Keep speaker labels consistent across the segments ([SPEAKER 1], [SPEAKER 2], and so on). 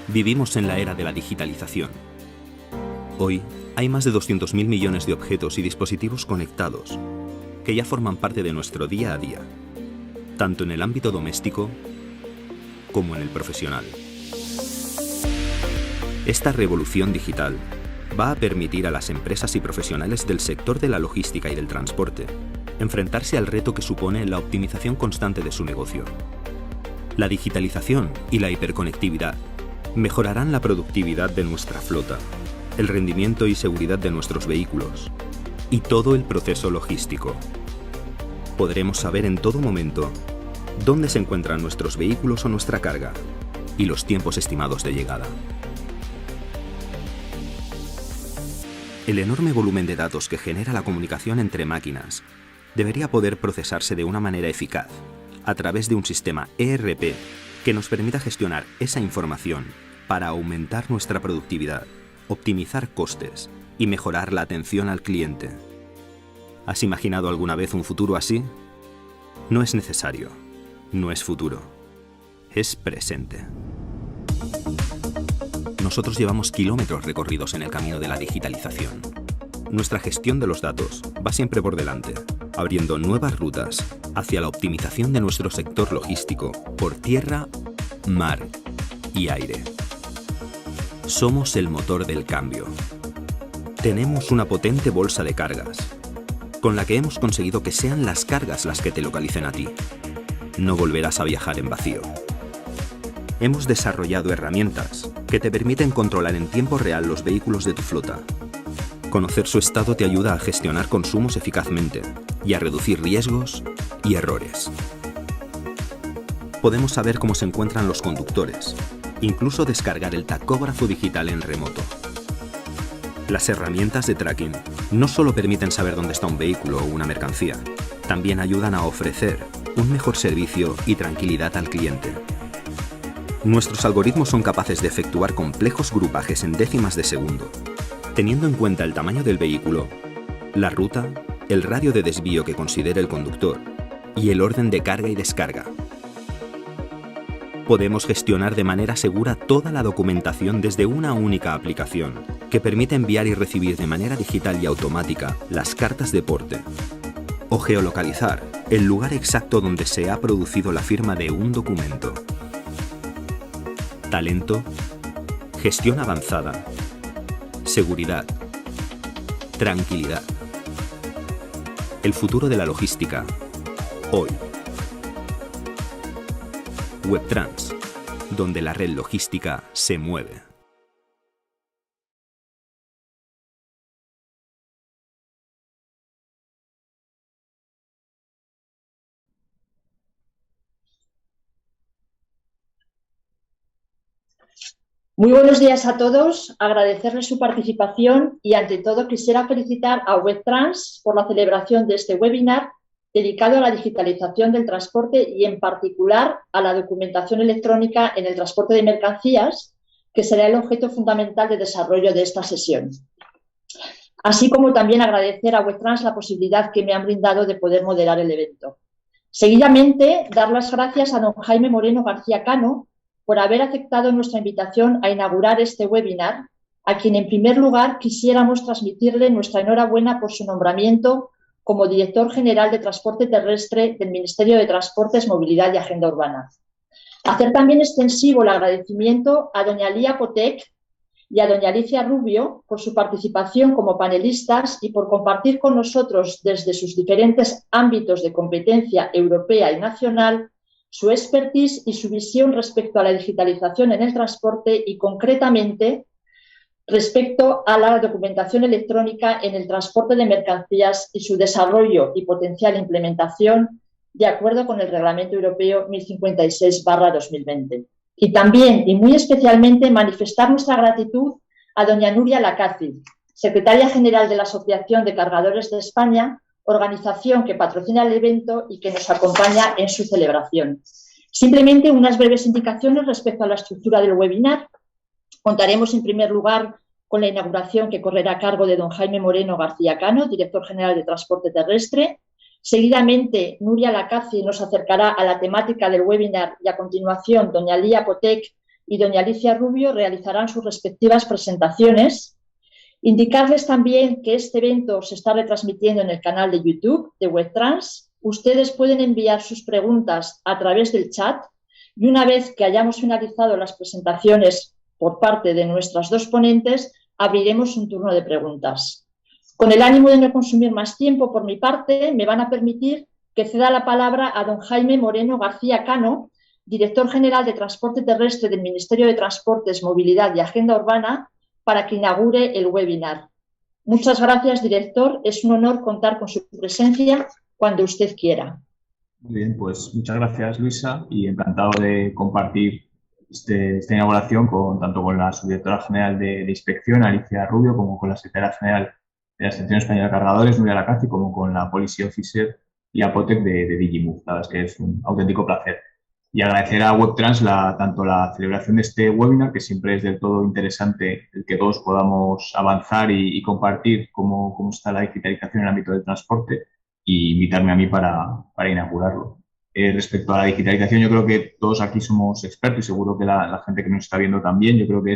[SPEAKER 1] Vivimos en la era de la digitalización. Hoy hay más de 200.000 millones de objetos y dispositivos conectados que ya forman parte de nuestro día a día, tanto en el ámbito doméstico como en el profesional. Esta revolución digital va a permitir a las empresas y profesionales del sector de la logística y del transporte enfrentarse al reto que supone la optimización constante de su negocio. La digitalización y la hiperconectividad mejorarán la productividad de nuestra flota, el rendimiento y seguridad de nuestros vehículos y todo el proceso logístico. Podremos saber en todo momento dónde se encuentran nuestros vehículos o nuestra carga y los tiempos estimados de llegada. El enorme volumen de datos que genera la comunicación entre máquinas debería poder procesarse de una manera eficaz a través de un sistema ERP que nos permita gestionar esa información para aumentar nuestra productividad, optimizar costes y mejorar la atención al cliente. ¿Has imaginado alguna vez un futuro así? No es necesario, no es futuro, es presente. Nosotros llevamos kilómetros recorridos en el camino de la digitalización. Nuestra gestión de los datos va siempre por delante, abriendo nuevas rutas hacia la optimización de nuestro sector logístico por tierra, mar y aire. Somos el motor del cambio. Tenemos una potente bolsa de cargas, con la que hemos conseguido que sean las cargas las que te localicen a ti. No volverás a viajar en vacío. Hemos desarrollado herramientas que te permiten controlar en tiempo real los vehículos de tu flota. Conocer su estado te ayuda a gestionar consumos eficazmente y a reducir riesgos y errores. Podemos saber cómo se encuentran los conductores, incluso descargar el tacógrafo digital en remoto. Las herramientas de tracking no solo permiten saber dónde está un vehículo o una mercancía, también ayudan a ofrecer un mejor servicio y tranquilidad al cliente. Nuestros algoritmos son capaces de efectuar complejos grupajes en décimas de segundo, teniendo en cuenta el tamaño del vehículo, la ruta, el radio de desvío que considere el conductor y el orden de carga y descarga. Podemos gestionar de manera segura toda la documentación desde una única aplicación, que permite enviar y recibir de manera digital y automática las cartas de porte, o geolocalizar el lugar exacto donde se ha producido la firma de un documento. Talento, gestión avanzada, seguridad, tranquilidad. El futuro de la logística, hoy. Webtrans, donde la red logística se mueve.
[SPEAKER 2] Muy buenos días a todos, agradecerles su participación y ante todo quisiera felicitar a Webtrans por la celebración de este webinar dedicado a la digitalización del transporte y en particular a la documentación electrónica en el transporte de mercancías, que será el objeto fundamental de desarrollo de esta sesión. Así como también agradecer a Webtrans la posibilidad que me han brindado de poder moderar el evento. Seguidamente, dar las gracias a don Jaime Moreno García Cano por haber aceptado nuestra invitación a inaugurar este webinar, a quien en primer lugar quisiéramos transmitirle nuestra enhorabuena por su nombramiento como Director General de Transporte Terrestre del Ministerio de Transportes, Movilidad y Agenda Urbana. Hacer también extensivo el agradecimiento a doña Lía Potec y a doña Alicia Rubio por su participación como panelistas y por compartir con nosotros desde sus diferentes ámbitos de competencia europea y nacional su expertise y su visión respecto a la digitalización en el transporte y concretamente respecto a la documentación electrónica en el transporte de mercancías y su desarrollo y potencial implementación de acuerdo con el Reglamento Europeo 1056/2020. Y también, y muy especialmente, manifestar nuestra gratitud a doña Nuria Lacazi, secretaria general de la Asociación de Cargadores de España, organización que patrocina el evento y que nos acompaña en su celebración. Simplemente unas breves indicaciones respecto a la estructura del webinar. Contaremos en primer lugar con la inauguración que correrá a cargo de don Jaime Moreno García Cano, Director General de Transporte Terrestre. Seguidamente, Nuria Lacazi nos acercará a la temática del webinar y a continuación, doña Lía Potec y doña Alicia Rubio realizarán sus respectivas presentaciones. Indicarles también que este evento se está retransmitiendo en el canal de YouTube de WebTrans. Ustedes pueden enviar sus preguntas a través del chat y una vez que hayamos finalizado las presentaciones por parte de nuestras dos ponentes, abriremos un turno de preguntas. Con el ánimo de no consumir más tiempo por mi parte, me van a permitir que ceda la palabra a don Jaime Moreno García Cano, director general de Transporte Terrestre del Ministerio de Transportes, Movilidad y Agenda Urbana, para que inaugure el webinar. Muchas gracias, director. Es un honor contar con su presencia cuando usted quiera.
[SPEAKER 3] Muy bien, pues muchas gracias, Luisa, y encantado de compartir esta inauguración tanto con la subdirectora general de Inspección, Alicia Rubio, como con la secretaria general de la Sección Española de Cargadores, Nuria Lacazzi, como con la Policy Officer y Apotec de Digimove. La verdad es que es un auténtico placer. Y agradecer a WebTrans tanto la celebración de este webinar, que siempre es del todo interesante el que todos podamos avanzar y compartir cómo está la digitalización en el ámbito del transporte, y invitarme a mí para inaugurarlo. Respecto a la digitalización, yo creo que todos aquí somos expertos y seguro que la gente que nos está viendo también. Yo creo que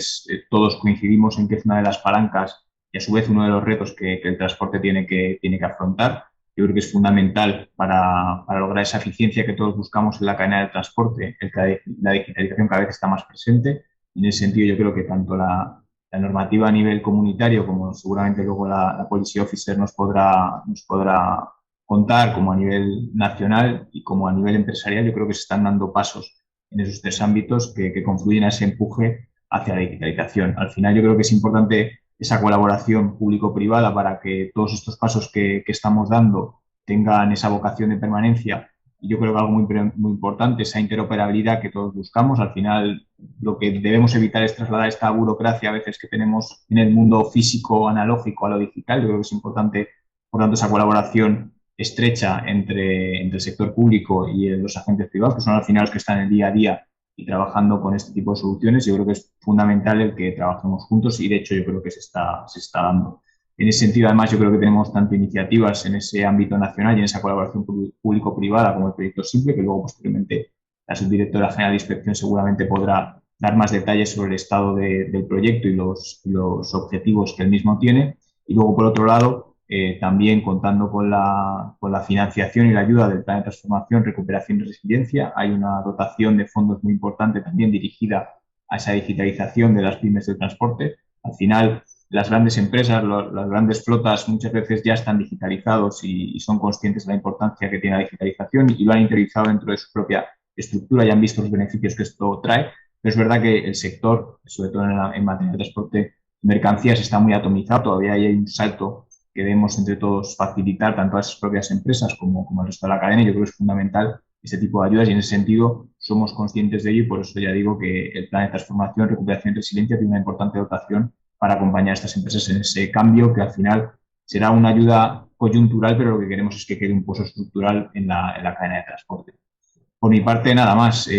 [SPEAKER 3] todos coincidimos en que es una de las palancas y a su vez uno de los retos que el transporte tiene que afrontar. Yo creo que es fundamental para lograr esa eficiencia que todos buscamos en la cadena del transporte, la digitalización cada vez está más presente. Y en ese sentido, yo creo que tanto la normativa a nivel comunitario como seguramente luego la Policy Officer nos podrá contar, como a nivel nacional y como a nivel empresarial, yo creo que se están dando pasos en esos tres ámbitos que confluyen a ese empuje hacia la digitalización. Al final yo creo que es importante esa colaboración público-privada para que todos estos pasos que estamos dando tengan esa vocación de permanencia. Y yo creo que algo muy importante, esa interoperabilidad que todos buscamos. Al final lo que debemos evitar es trasladar esta burocracia a veces que tenemos en el mundo físico analógico a lo digital. Yo creo que es importante, por tanto, esa colaboración estrecha entre el sector público y los agentes privados, que son al final los que están en el día a día y trabajando con este tipo de soluciones. Yo creo que es fundamental el que trabajemos juntos y de hecho yo creo que se está dando. En ese sentido, además, yo creo que tenemos tanto iniciativas en ese ámbito nacional y en esa colaboración público-privada como el proyecto Simple, que luego posteriormente la subdirectora general de Inspección seguramente podrá dar más detalles sobre el estado del proyecto y los objetivos que el mismo tiene. Y luego, por otro lado, también contando con la financiación y la ayuda del Plan de Transformación, Recuperación y Resiliencia. Hay una dotación de fondos muy importante también dirigida a esa digitalización de las pymes del transporte. Al final, las grandes empresas, las grandes flotas muchas veces ya están digitalizados y son conscientes de la importancia que tiene la digitalización y lo han interiorizado dentro de su propia estructura y han visto los beneficios que esto trae. Pero es verdad que el sector, sobre todo en materia de transporte de mercancías, está muy atomizado. Todavía hay un salto que debemos entre todos facilitar tanto a esas propias empresas como al resto de la cadena. Yo creo que es fundamental este tipo de ayudas y en ese sentido somos conscientes de ello y por eso ya digo que el Plan de Transformación, Recuperación y Resiliencia tiene una importante dotación para acompañar a estas empresas en ese cambio que al final será una ayuda coyuntural, pero lo que queremos es que quede un pozo estructural en la cadena de transporte. Por mi parte, nada más.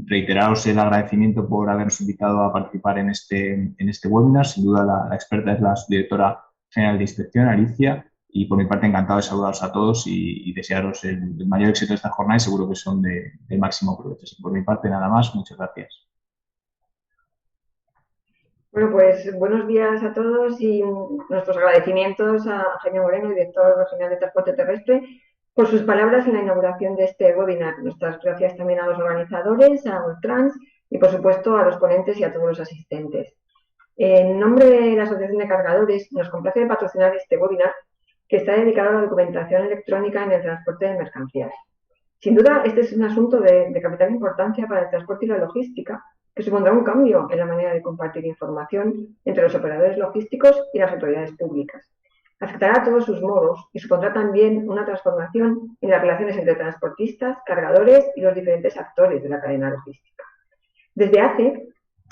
[SPEAKER 3] Reiteraros el agradecimiento por habernos invitado a participar en este webinar. Sin duda, la experta es la subdirectora general de Inspección, Alicia, y por mi parte encantado de saludaros a todos y desearos el mayor éxito de esta jornada y seguro que son de máximo provecho. Por mi parte nada más, muchas gracias.
[SPEAKER 4] Bueno, pues buenos días a todos y nuestros agradecimientos a Jaime Moreno, director regional de Transporte Terrestre, por sus palabras en la inauguración de este webinar. Nuestras gracias también a los organizadores, a WebTrans y por supuesto a los ponentes y a todos los asistentes. En nombre de la Asociación de Cargadores, nos complace patrocinar este webinar que está dedicado a la documentación electrónica en el transporte de mercancías. Sin duda, este es un asunto de capital importancia para el transporte y la logística, que supondrá un cambio en la manera de compartir información entre los operadores logísticos y las autoridades públicas. Afectará a todos sus modos y supondrá también una transformación en las relaciones entre transportistas, cargadores y los diferentes actores de la cadena logística. Desde ACE,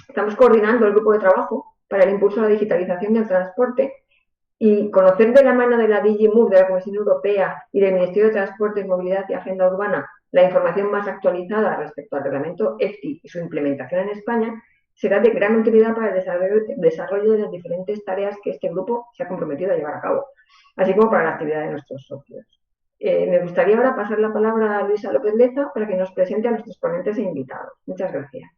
[SPEAKER 4] estamos coordinando el grupo de trabajo para el impulso a la digitalización del transporte y conocer de la mano de la Digimove, de la Comisión Europea y del Ministerio de Transportes, Movilidad y Agenda Urbana la información más actualizada respecto al reglamento EFTI y su implementación en España será de gran utilidad para el desarrollo de las diferentes tareas que este grupo se ha comprometido a llevar a cabo, así como para la actividad de nuestros socios. Me gustaría ahora pasar la palabra a Luisa López Leza para que nos presente a nuestros ponentes e invitados. Muchas gracias.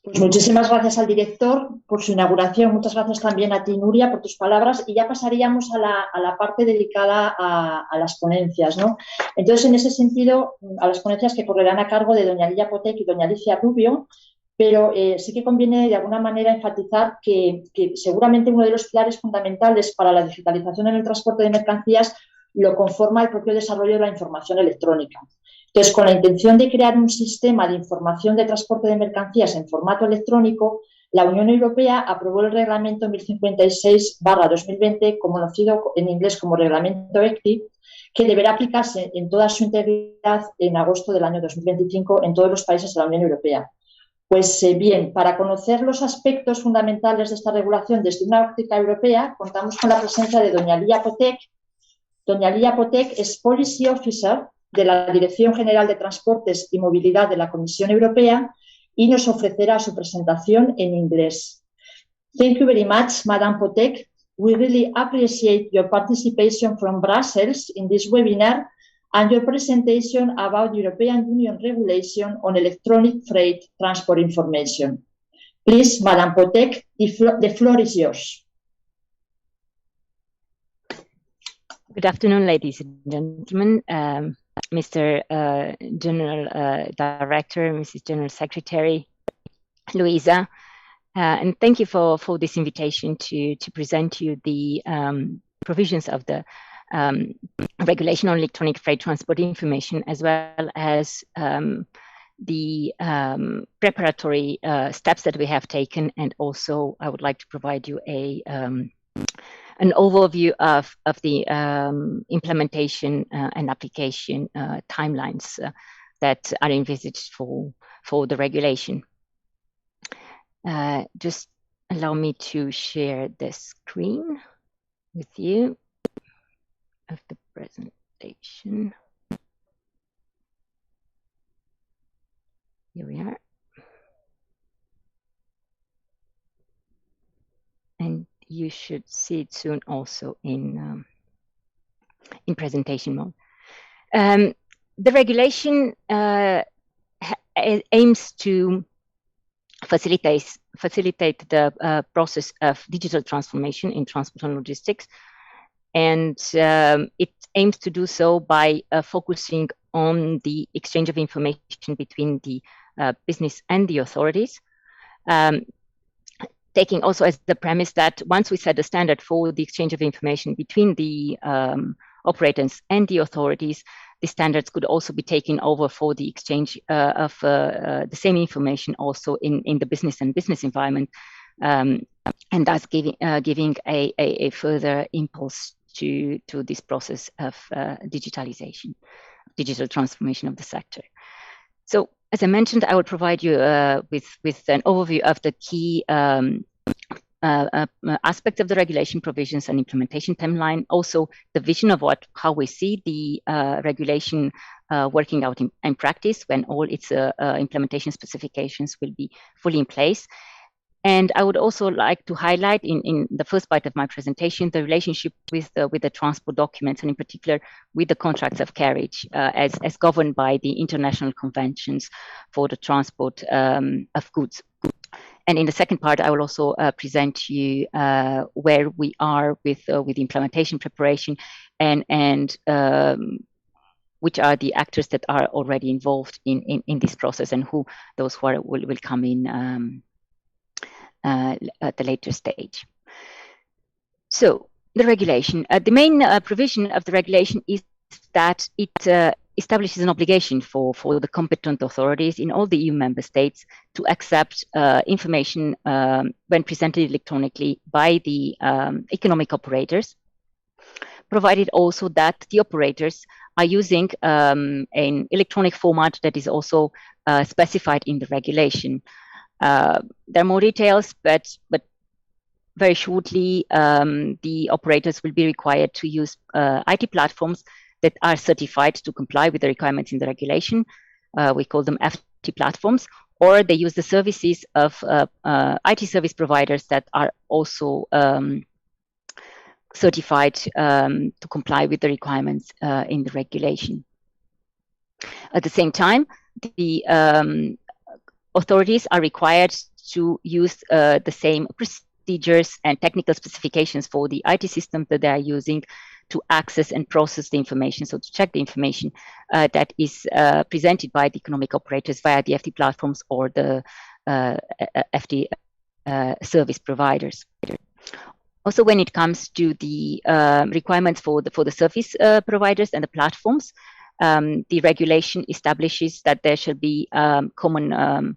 [SPEAKER 2] Pues muchísimas gracias al director por su inauguración. Muchas gracias también a ti, Nuria, por tus palabras. Y ya pasaríamos a la parte dedicada a las ponencias, ¿no? Entonces, en ese sentido, a las ponencias que correrán a cargo de doña Lidia Potec y doña Alicia Rubio, pero sí que conviene de alguna manera enfatizar que seguramente uno de los pilares fundamentales para la digitalización en el transporte de mercancías lo conforma el propio desarrollo de la información electrónica. Entonces, con la intención de crear un sistema de información de transporte de mercancías en formato electrónico, la Unión Europea aprobó el Reglamento 1056/2020, conocido en inglés como Reglamento ECTI, que deberá aplicarse en toda su integridad en agosto del año 2025 en todos los países de la Unión Europea. Pues bien, para conocer los aspectos fundamentales de esta regulación desde una óptica europea, contamos con la presencia de doña Lidia Potec. Doña Lidia Potec es Policy Officer de la Dirección General de Transportes y Movilidad de la Comisión Europea y nos ofrecerá su presentación en inglés. Thank you very much, Madam Potec. We really appreciate your participation from Brussels in this webinar and your presentation about European Union regulation on electronic freight transport information. Please, Madam Potec, the floor is yours.
[SPEAKER 5] Good afternoon, ladies and gentlemen. Mr. General Director, Mrs. General Secretary, Luisa, and thank you for this invitation to present you the provisions of the regulation on electronic freight transport information, as well as the preparatory steps that we have taken, and also I would like to provide you an overview of the implementation and application timelines that are envisaged for the regulation. Just allow me to share the screen with you of the presentation. Here we are. And you should see it soon also in presentation mode. The regulation aims to facilitate the process of digital transformation in transport and logistics, and it aims to do so by focusing on the exchange of information between the business and the authorities, taking also as the premise that once we set the standard for the exchange of information between the operators and the authorities, the standards could also be taken over for the exchange of the same information also in the business and business environment, and thus giving a further impulse to this process of digitalization, digital transformation of the sector. So, as I mentioned, I will provide you with an overview of the key aspects of the regulation provisions and implementation timeline, also the vision of how we see the regulation working out in practice when all its implementation specifications will be fully in place. And I would also like to highlight in the first part of my presentation the relationship with the transport documents, and in particular with the contracts of carriage as governed by the international conventions for the transport of goods. And in the second part, I will also present you where we are with the implementation preparation and which are the actors that are already involved in this process, and who will come in at the later stage. So the regulation, the main provision of the regulation is that it establishes an obligation for the competent authorities in all the EU member states to accept information when presented electronically by the economic operators, provided also that the operators are using an electronic format that is also specified in the regulation. There are more details, but very shortly, the operators will be required to use IT platforms that are certified to comply with the requirements in the regulation. We call them FT platforms, or they use the services of IT service providers that are also certified to comply with the requirements in the regulation. At the same time, the authorities are required to use the same procedures and technical specifications for the IT system that they are using to access and process the information, so to check the information that is presented by the economic operators via the FT platforms or the FT service providers. Also, when it comes to the requirements for the service providers and the platforms, the regulation establishes that there shall be common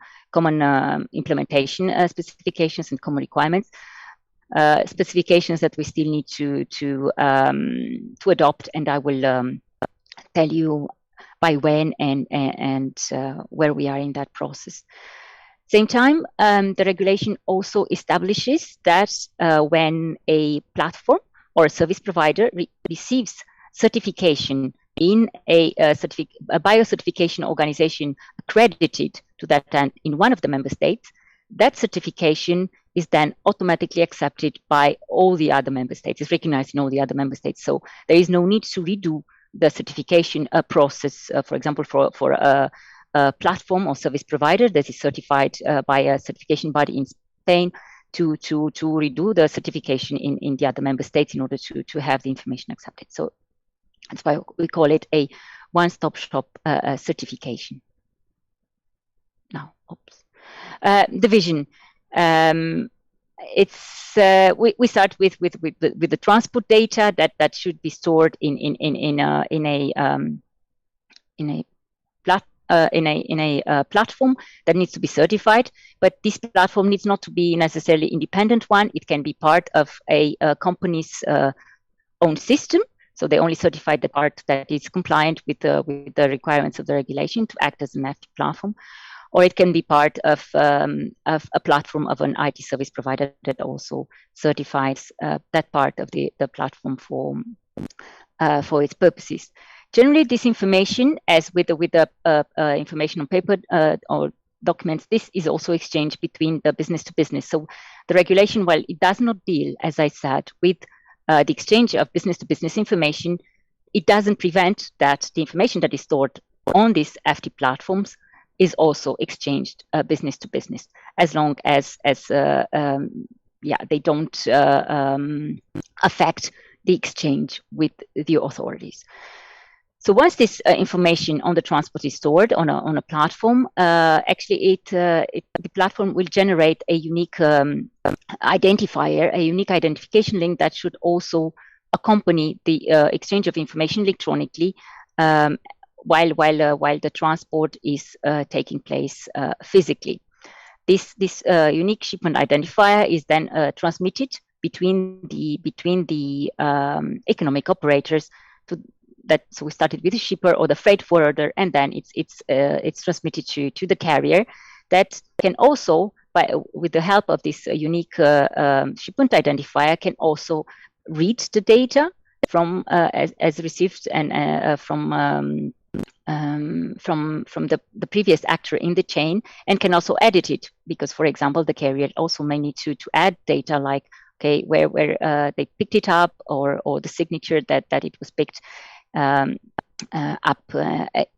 [SPEAKER 5] implementation specifications and common requirements. Specifications that we still need to adopt, and I will tell you by when and where we are in that process. Same time, the regulation also establishes that when a platform or a service provider receives certification in a biocertification organization accredited to that end in one of the member states, that certification is then automatically accepted by all the other member states. It's recognized in all the other member states. So there is no need to redo the certification process, for example, for a platform or service provider that is certified by a certification body in Spain to redo the certification in the other member states in order to have the information accepted. So that's why we call it a one-stop shop certification. Now, oops. The vision. It's we start with the transport data that should be stored in a platform that needs to be certified. But this platform needs not to be necessarily independent one. It can be part of a company's own system. So they only certify the part that is compliant with the requirements of the regulation to act as an FT platform. Or it can be part of a platform of an IT service provider that also certifies that part of the platform for its purposes. Generally, this information, as with the information on paper or documents, this is also exchanged between the business to business. So the regulation, while it does not deal, as I said, with the exchange of business to business information, it doesn't prevent that the information that is stored on these FT platforms is also exchanged business to business, as long as they don't affect the exchange with the authorities. So once this information on the transport is stored on a platform, actually the platform will generate a unique identifier, a unique identification link that should also accompany the exchange of information electronically while the transport is taking place physically. This unique shipment identifier is then transmitted between the economic operators so we started with the shipper or the freight forwarder, and then it's transmitted to the carrier that can also, with the help of this unique shipment identifier, can also read the data from as received and from the previous actor in the chain, and can also edit it, because, for example, the carrier also may need to add data like, okay, where they picked it up, or the signature that it was picked up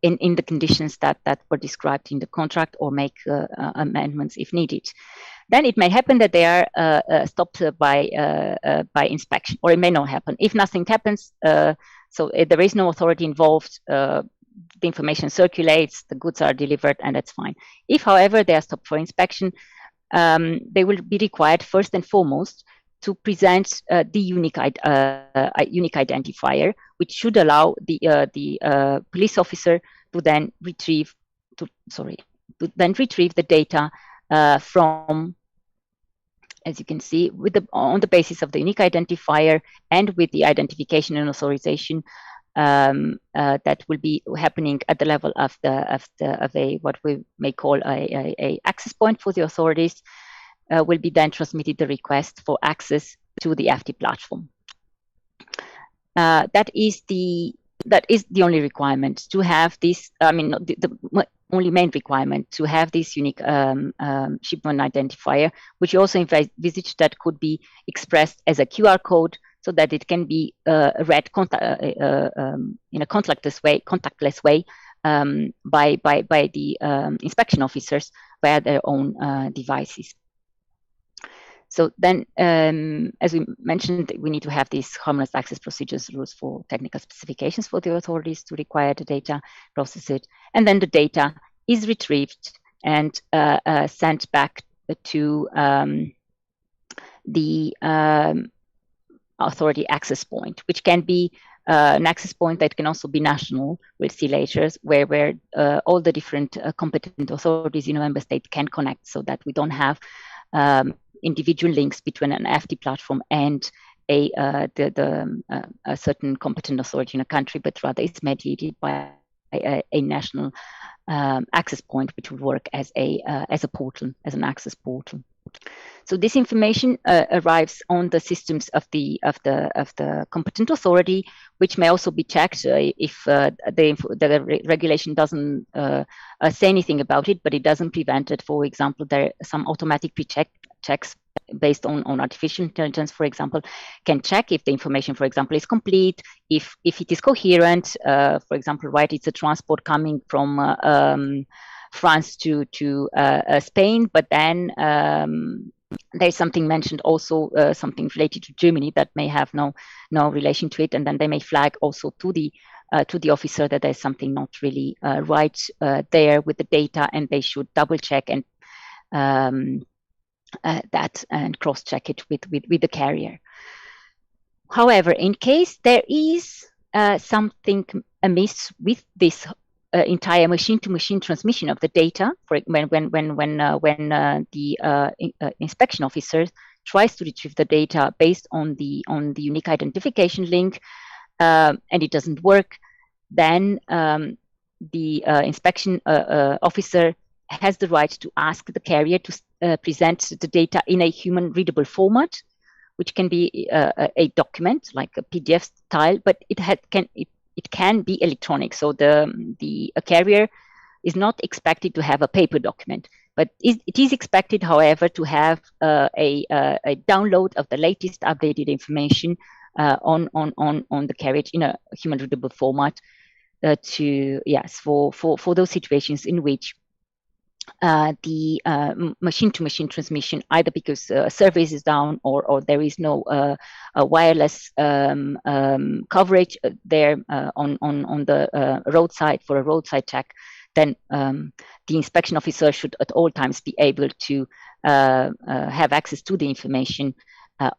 [SPEAKER 5] in the conditions that were described in the contract, or make amendments if needed. Then it may happen that they are stopped by inspection, or it may not happen. If nothing happens, so there is no authority involved, the information circulates, the goods are delivered, and that's fine. If, however, they are stopped for inspection, they will be required first and foremost to present the unique identifier, which should allow the police officer to then retrieve the data from, as you can see, on the basis of the unique identifier and with the identification and authorization that will be happening at the level of a what we may call a access point for the authorities. Will be then transmitted the request for access to the FT platform. That is the only requirement to have this. I mean, the only main requirement to have this unique shipment identifier, which you also envisage that could be expressed as a QR code, so that it can be read in a contactless way by the inspection officers via their own devices. So then, as we mentioned, we need to have these harmonized access procedures rules for technical specifications for the authorities to require the data, process it, and then the data is retrieved and sent back to the authority access point, which can be an access point that can also be national. We'll see later, where all the different competent authorities in a member state can connect, so that we don't have individual links between an FT platform and a certain competent authority in a country, but rather it's mediated by a national access point, which will work as a portal, as an access portal. So this information arrives on the systems of the competent authority, which may also be checked if the regulation doesn't say anything about it, but it doesn't prevent it. For example, there are some automatic checks based on artificial intelligence, for example, can check if the information, for example, is complete, if it is coherent. For example, right, it's a transport coming from France to Spain, but then there's something mentioned also, something related to Germany that may have no relation to it, and then they may flag also to the officer that there's something not really right there with the data, and they should double check and that and cross check it with the carrier. However, in case there is something amiss with this entire machine-to-machine transmission of the data, for when the inspection officer tries to retrieve the data based on the unique identification link, and it doesn't work, then the inspection officer has the right to ask the carrier to present the data in a human-readable format, which can be a document like a PDF style, but it can be electronic. So a carrier is not expected to have a paper document, but it is expected, however, to have a download of the latest updated information on the carriage in a human readable format for those situations in which the machine-to-machine transmission, either because service is down or there is no wireless coverage there on the roadside for a roadside check, then the inspection officer should at all times be able to have access to the information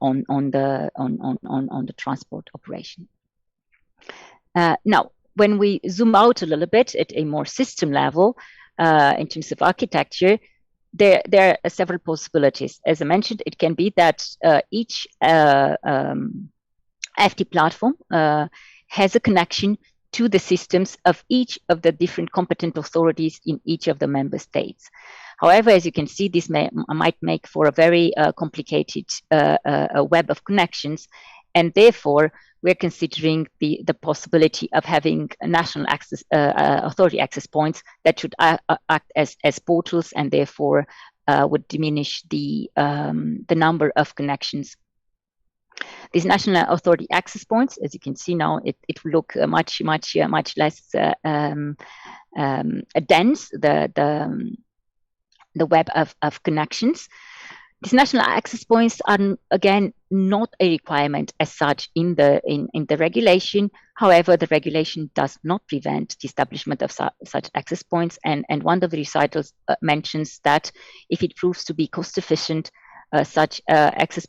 [SPEAKER 5] on the transport operation. Now, when we zoom out a little bit at a more system level, in terms of architecture, there are several possibilities. As I mentioned, it can be that each FT platform has a connection to the systems of each of the different competent authorities in each of the member states. However, as you can see, this might make for a very complicated web of connections, and therefore we're considering the possibility of having national access authority access points that should act as portals, and therefore would diminish the number of connections. These national authority access points, as you can see now, it will look much less dense, the web of connections. These national access points are, again, not a requirement as such in the regulation. However, the regulation does not prevent the establishment of such access points, and one of the recitals mentions that if it proves to be cost efficient, such access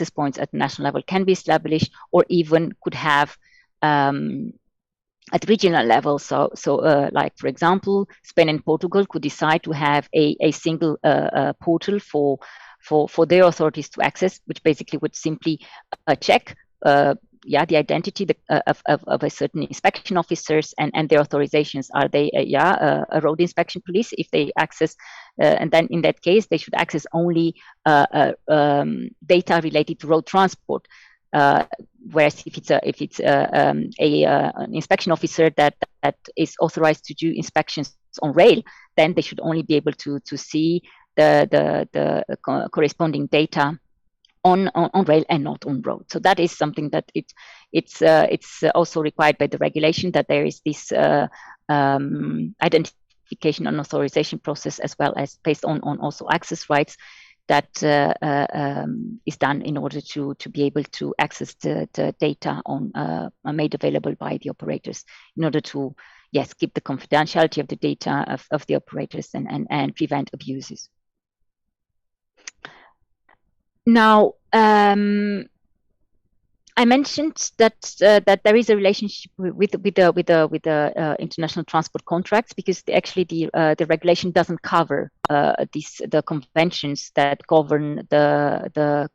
[SPEAKER 5] points at the national level can be established, or even could have at regional level. So like, for example, Spain and Portugal could decide to have a single portal for their authorities to access, which basically would simply check the identity of a certain inspection officers and their authorizations. Are they a road inspection police? If they access, and then in that case, they should access only data related to road transport. Whereas if it's an inspection officer that is authorized to do inspections on rail, then they should only be able to see the corresponding data on rail and not on road. So that is something that it's also required by the regulation, that there is this identification and authorization process, as well as based on also access rights, that is done in order to be able to access the data made available by the operators, in order to, yes, keep the confidentiality of the data of the operators and prevent abuses. Now, I mentioned that there is a relationship with the international transport contracts, because actually the regulation doesn't cover the conventions that govern the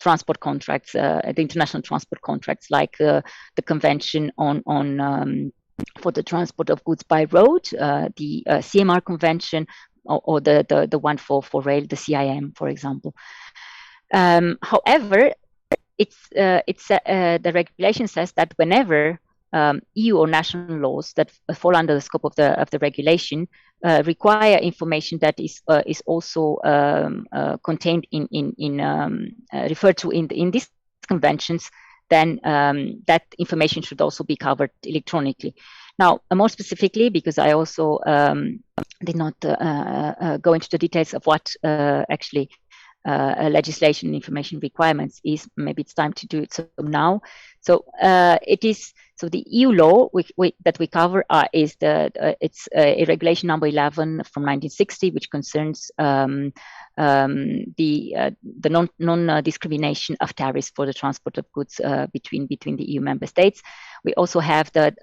[SPEAKER 5] transport contracts, the international transport contracts, like the convention on for the transport of goods by road, the CMR convention, or the one for rail, the CIM, for example. However, the regulation says that whenever EU or national laws that fall under the scope of the regulation require information that is also contained referred to in these conventions, then that information should also be covered electronically. Now, more specifically, because I also did not go into the details of what actually legislation and information requirements is, maybe it's time to do it so now. So the EU law that we cover is it's a regulation number 11 from 1960, which concerns the non-discrimination of tariffs for the transport of goods between the EU member states. We also have the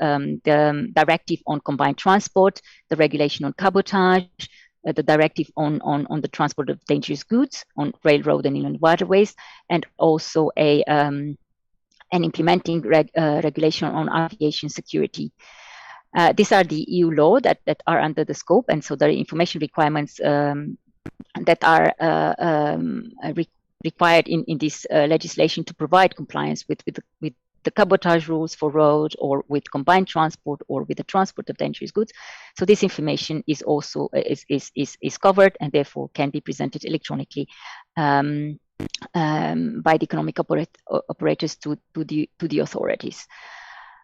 [SPEAKER 5] directive on combined transport, the regulation on cabotage, the directive on the transport of dangerous goods on railroad and inland waterways, and also an implementing regulation on aviation security. These are the EU law that are under the scope, and so the information requirements that are required in this legislation to provide compliance with the cabotage rules for road, or with combined transport, or with the transport of dangerous goods. So this information is also is covered, and therefore can be presented electronically by the economic operators to the authorities.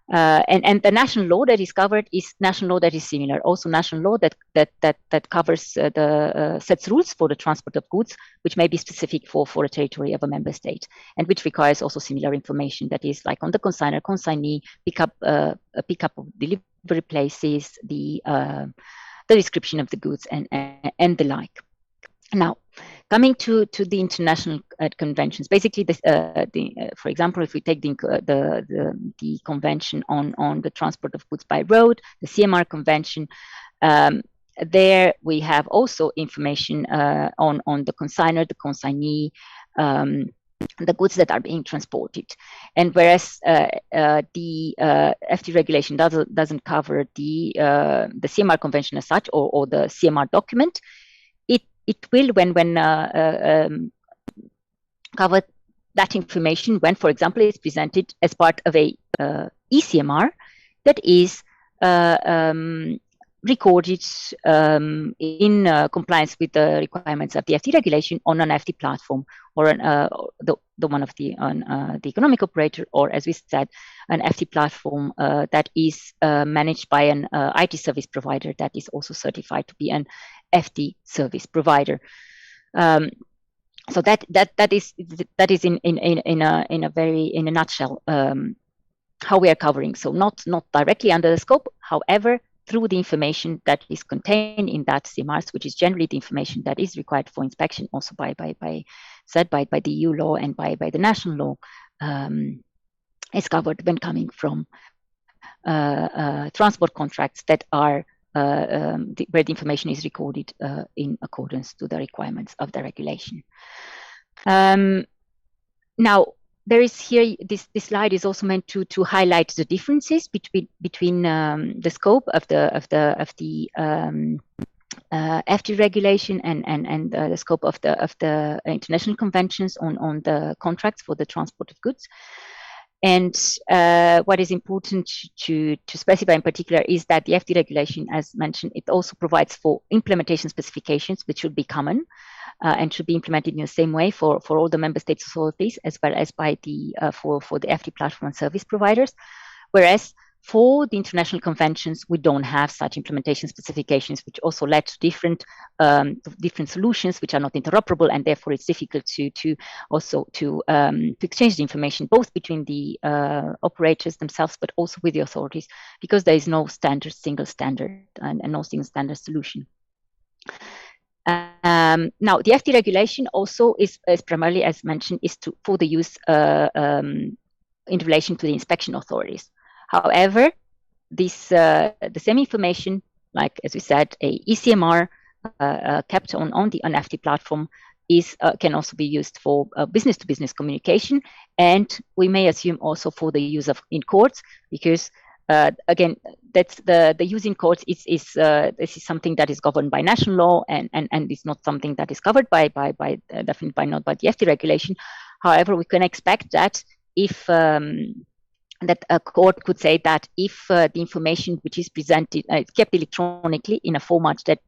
[SPEAKER 5] And the national law that is covered is national law that is similar. Also national law that covers sets rules for the transport of goods, which may be specific for a territory of a member state, and which requires also similar information, that is like on the consignor, consignee, pickup of delivery places, the description of the goods, and the like. Now, coming to the international conventions, basically, for example, if we take the convention on the transport of goods by road, the CMR convention, there we have also information on the consignor, the consignee, the goods that are being transported. And whereas the FT regulation doesn't cover the CMR convention as such, or the CMR document, it will when cover that information when, for example, it's presented as part of a ECMR that is recorded in compliance with the requirements of the FT regulation on an FT platform, or the one of the economic operator, or, as we said, an FT platform that is managed by an IT service provider that is also certified to be an FT service provider. So that is in a nutshell how we are covering. So not directly under the scope, however, through the information that is contained in that CMRs, which is generally the information that is required for inspection, also by the EU law and by the national law, is covered when coming from transport contracts that are where the information is recorded in accordance to the requirements of the regulation. Now, there is here, this slide is also meant to highlight the differences between the scope of the FT regulation and the scope of the international conventions on the contracts for the transport of goods. And what is important to specify in particular is that the FT regulation, as mentioned, it also provides for implementation specifications, which should be common and should be implemented in the same way for all the member states authorities, as well as by the for the FT platform and service providers. Whereas for the international conventions, we don't have such implementation specifications, which also led to different solutions which are not interoperable, and therefore it's difficult to exchange the information both between the operators themselves, but also with the authorities, because there is no single standard and no single standard solution. Now, the FT regulation also is primarily, as mentioned, for the use in relation to the inspection authorities. However, this the same information, like as we said, a ECMR kept on the FT platform can also be used for business-to-business communication, and we may assume also for the use in courts, because again, that's the use in courts is this is something that is governed by national law, and it's not something that is covered by definitely not by the FT regulation. However, we can expect that if that a court could say that if the information which is presented kept electronically in a format that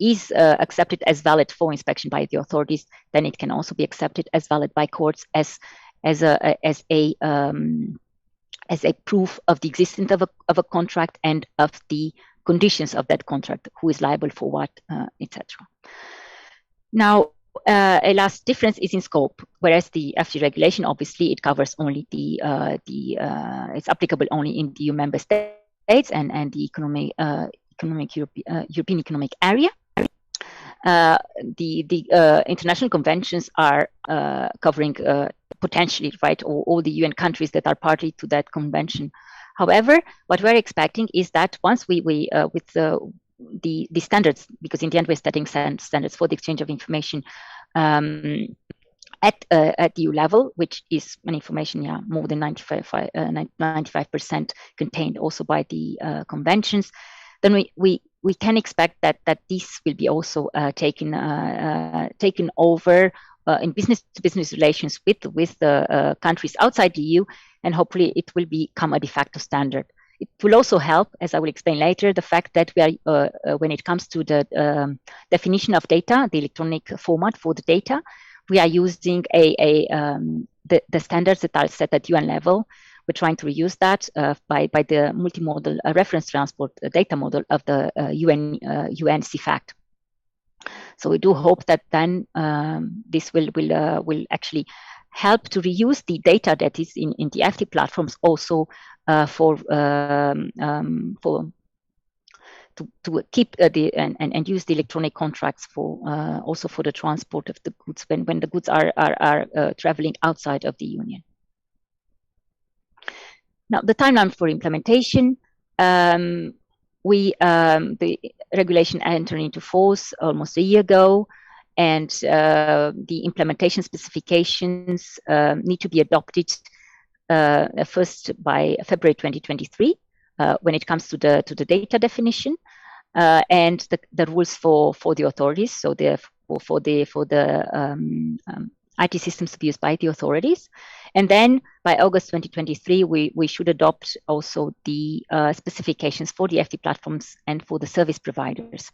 [SPEAKER 5] is accepted as valid for inspection by the authorities, then it can also be accepted as valid by courts as a proof of the existence of a contract and of the conditions of that contract, who is liable for what, etc. Now, a last difference is in scope, whereas the FT regulation, obviously, it covers only it's applicable only in the EU member states and the European Economic Area. The international conventions are covering potentially, right, all the UN countries that are party to that convention. However, what we're expecting is that once we with the standards, because in the end we're setting standards for the exchange of information at the EU level, which is an information, more than 95% contained also by the conventions, then we can expect that this will be also taken over in business-to-business relations with the countries outside the EU, and hopefully it will become a de facto standard. It will also help, as I will explain later, the fact that we are, when it comes to the definition of data, the electronic format for the data, we are using the standards that are set at UN level. We're trying to reuse that by the multimodal reference transport data model of the UN CFACT. So we do hope that then this will actually help to reuse the data that is in the FT platforms also to keep and use the electronic contracts for also for the transport of the goods when the goods are traveling outside of the Union. Now, the timeline for implementation, the regulation entered into force almost a year ago, and the implementation specifications need to be adopted first by February 2023 when it comes to the data definition and the rules for the authorities. So for the IT systems to be used by the authorities. And then by August 2023, we should adopt also the specifications for the FT platforms and for the service providers.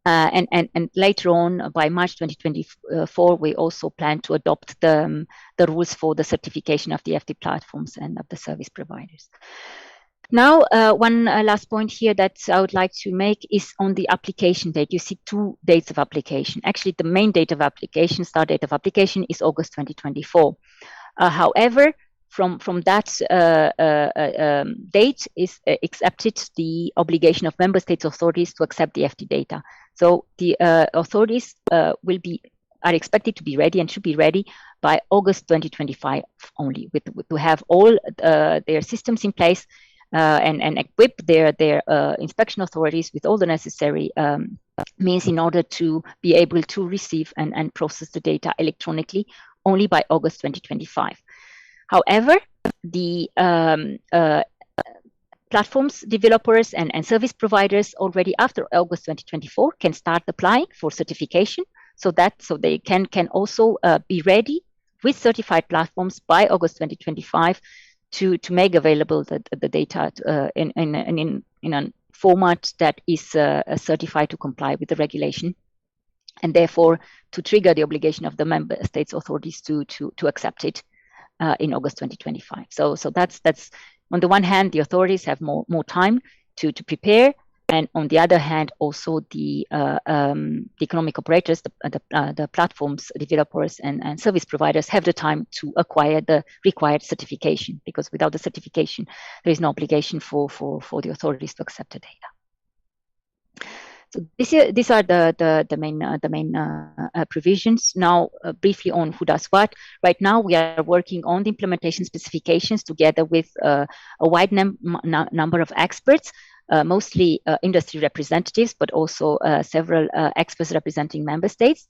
[SPEAKER 5] And later on, by March 2024, we also plan to adopt the rules for the certification of the FT platforms and of the service providers. Now, one last point here that I would like to make is on the application date. You see two dates of application. Actually, the main date of application, start date of application, is August 2024. However, from that date is accepted the obligation of member states authorities to accept the FT data. So the authorities are expected to be ready and should be ready by August 2025 only, to have all their systems in place and equip their inspection authorities with all the necessary means in order to be able to receive and process the data electronically only by August 2025. However, the platforms developers and service providers already after August 2024 can start applying for certification, so they can also be ready with certified platforms by August 2025 to make available the data in a format that is certified to comply with the regulation and therefore to trigger the obligation of the member states authorities to accept it in August 2025. So that's on the one hand, the authorities have more time to prepare, and on the other hand, also the economic operators, the platforms, developers, and service providers have the time to acquire the required certification, because without the certification, there is no obligation for the authorities to accept the data. So these are the main provisions. Now, briefly on who does what. Right now, we are working on the implementation specifications together with a wide number of experts, mostly industry representatives, but also several experts representing member states,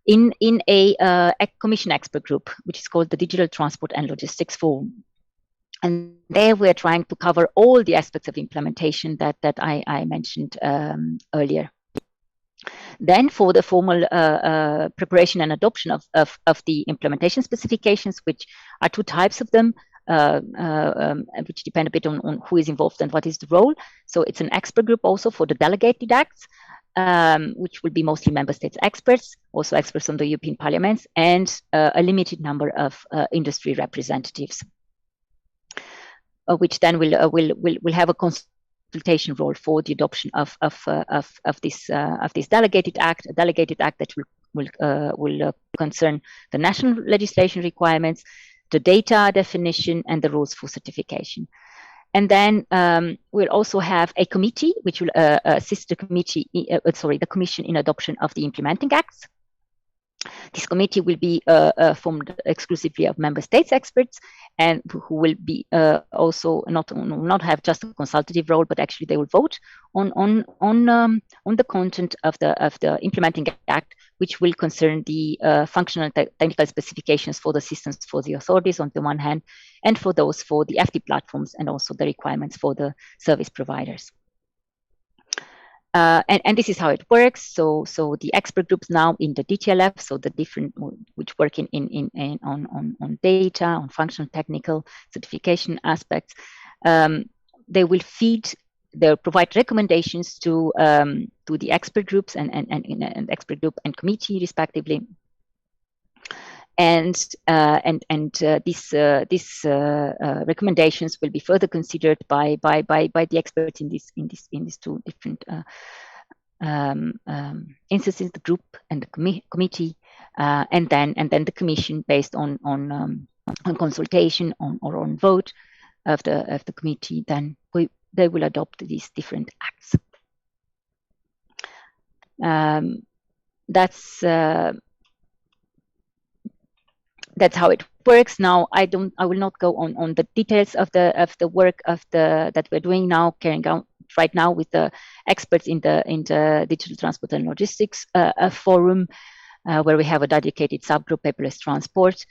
[SPEAKER 5] in a commission expert group, which is called the Digital Transport and Logistics Forum. And there we're trying to cover all the aspects of implementation that I mentioned earlier. Then for the formal preparation and adoption of the implementation specifications, which are two types of them, which depend a bit on who is involved and what is the role. So it's an expert group also for the delegated acts, which will be mostly member states experts, also experts from the European Parliament, and a limited number of industry representatives, which then will have a consultation role for the adoption of this delegated act, a delegated act that will concern the national legislation requirements, the data definition, and the rules for certification. And then we'll also have a committee which will assist the Commission in adoption of the implementing acts. This committee will be formed exclusively of member states experts, and who will be also not have just a consultative role, but actually they will vote on the content of the implementing act, which will concern the functional and technical specifications for the systems for the authorities on the one hand, and for those for the FT platforms, and also the requirements for the service providers. And this is how it works. So the expert groups now in the DTLF, so the different which work on data, on functional, technical, certification aspects, they will provide recommendations to the expert groups and expert group and committee respectively. And these recommendations will be further considered by the experts in these two different instances, the group and the committee, and then the Commission, based on consultation or on vote of the committee, then they will adopt these different acts. That's how it works. Now, I will not go on the details of the work that we're doing now, carrying out right now with the experts in the Digital Transport and Logistics Forum, where we have a dedicated subgroup, paperless transport.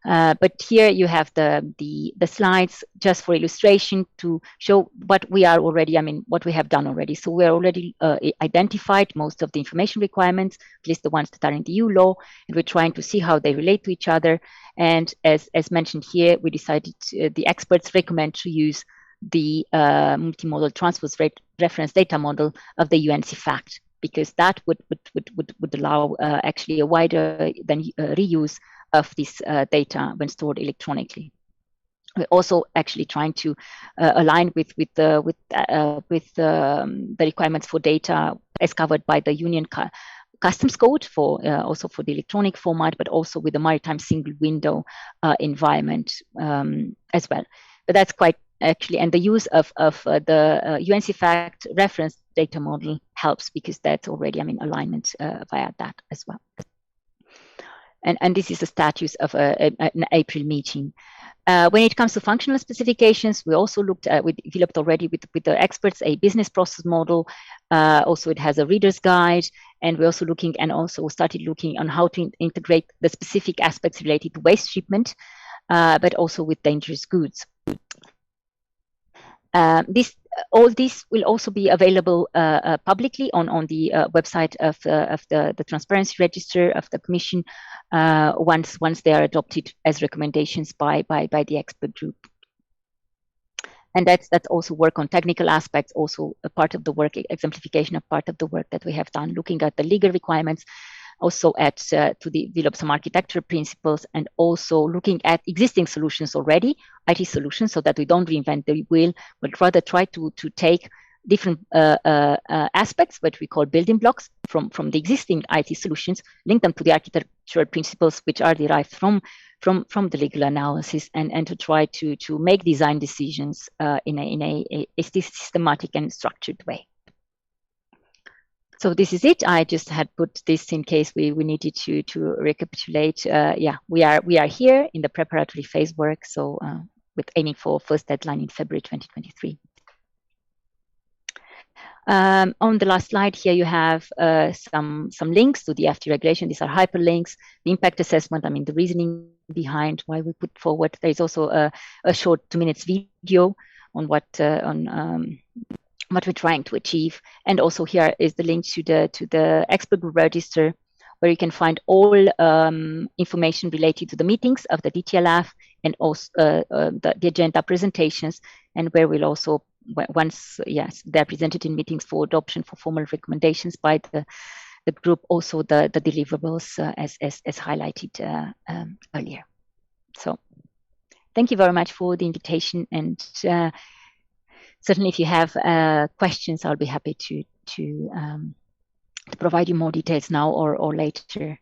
[SPEAKER 5] But here you have the slides just for illustration to show what we are already, what we have done already. So we are already identified most of the information requirements, at least the ones that are in the EU law, and we're trying to see how they relate to each other. And as mentioned here, we decided the experts recommend to use the multimodal transport reference data model of the UNCFACT, because that would allow actually a wider than reuse of this data when stored electronically. We're also actually trying to align with the requirements for data as covered by the Union Customs Code for also for the electronic format, but also with the maritime single window environment as well. But that's quite actually, and the use of the UNCFACT reference data model helps, because that's already alignment via that as well. And this is the status of an April meeting. When it comes to functional specifications, we also we developed already with the experts a business process model. Also, it has a reader's guide, and we're also looking and also started looking on how to integrate the specific aspects related to waste treatment, but also with dangerous goods. All this will also be available publicly on the website of the Transparency Register of the Commission once they are adopted as recommendations by the expert group. And that's also work on technical aspects, also a part of the work, exemplification of part of the work that we have done, looking at the legal requirements, also at to develop some architectural principles, and also looking at existing solutions already, IT solutions, so that we don't reinvent the wheel, but rather try to take different aspects, what we call building blocks from the existing IT solutions, link them to the architectural principles which are derived from the legal analysis, and to try to make design decisions in a systematic and structured way. So this is it. I just had put this in case we needed to recapitulate. Yeah, we are here in the preparatory phase work, so with aiming for first deadline in February 2023. On the last slide here, you have some links to the FT regulation. These are hyperlinks, the impact assessment, I mean, the reasoning behind why we put forward. There is also a short 2 minutes video on what we're trying to achieve. And also here is the link to the expert group register, where you can find all information related to the meetings of the DTLF, and also the agenda presentations, and where we'll also, once they're presented in meetings for adoption for formal recommendations by the group, also the deliverables as highlighted earlier. So thank you very much for the invitation, and certainly if you have questions, I'll be happy to provide you more details now or later.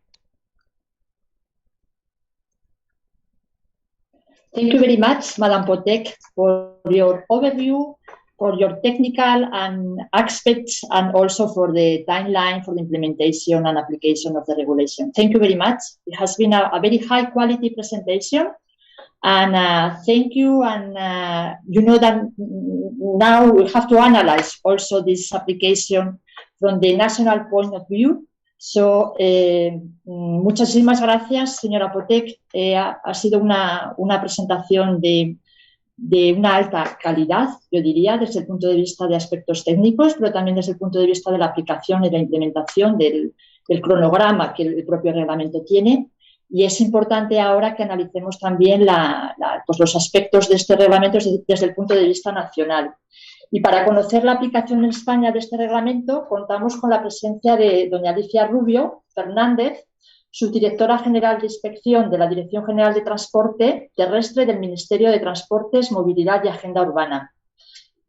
[SPEAKER 2] Thank you very much, Madam Potek, for your overview, for your technical aspects, and also for the timeline for the implementation and application of the regulation. Thank you very much. It has been a very high quality presentation, and thank you. And you know that now we have to analyze also this application from the national point of view. So, muchísimas gracias, señora Potek. Ha sido una presentación de una alta calidad, yo diría, desde el punto de vista de aspectos técnicos, pero también desde el punto de vista de la aplicación y la implementación del cronograma que el propio reglamento tiene. Y es importante ahora que analicemos también pues los aspectos de este reglamento desde el punto de vista nacional. Y para conocer la aplicación en España de este reglamento, contamos con la presencia de doña Alicia Rubio Fernández, subdirectora general de inspección de la Dirección General de Transporte Terrestre del Ministerio de Transportes, Movilidad y Agenda Urbana.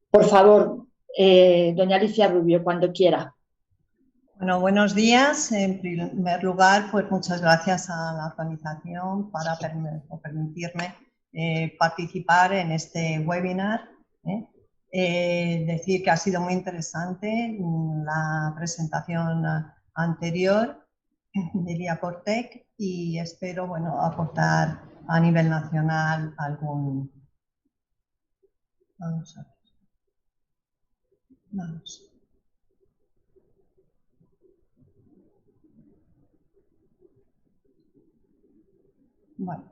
[SPEAKER 2] Por favor, doña Alicia Rubio, cuando quiera.
[SPEAKER 6] Bueno, buenos días. En primer lugar, pues muchas gracias a la organización por permitirme participar en este webinar. Decir que ha sido muy interesante la presentación anterior de Lia Portec, y espero, bueno, aportar a nivel nacional algún... Vamos a ver. Vamos. Bueno.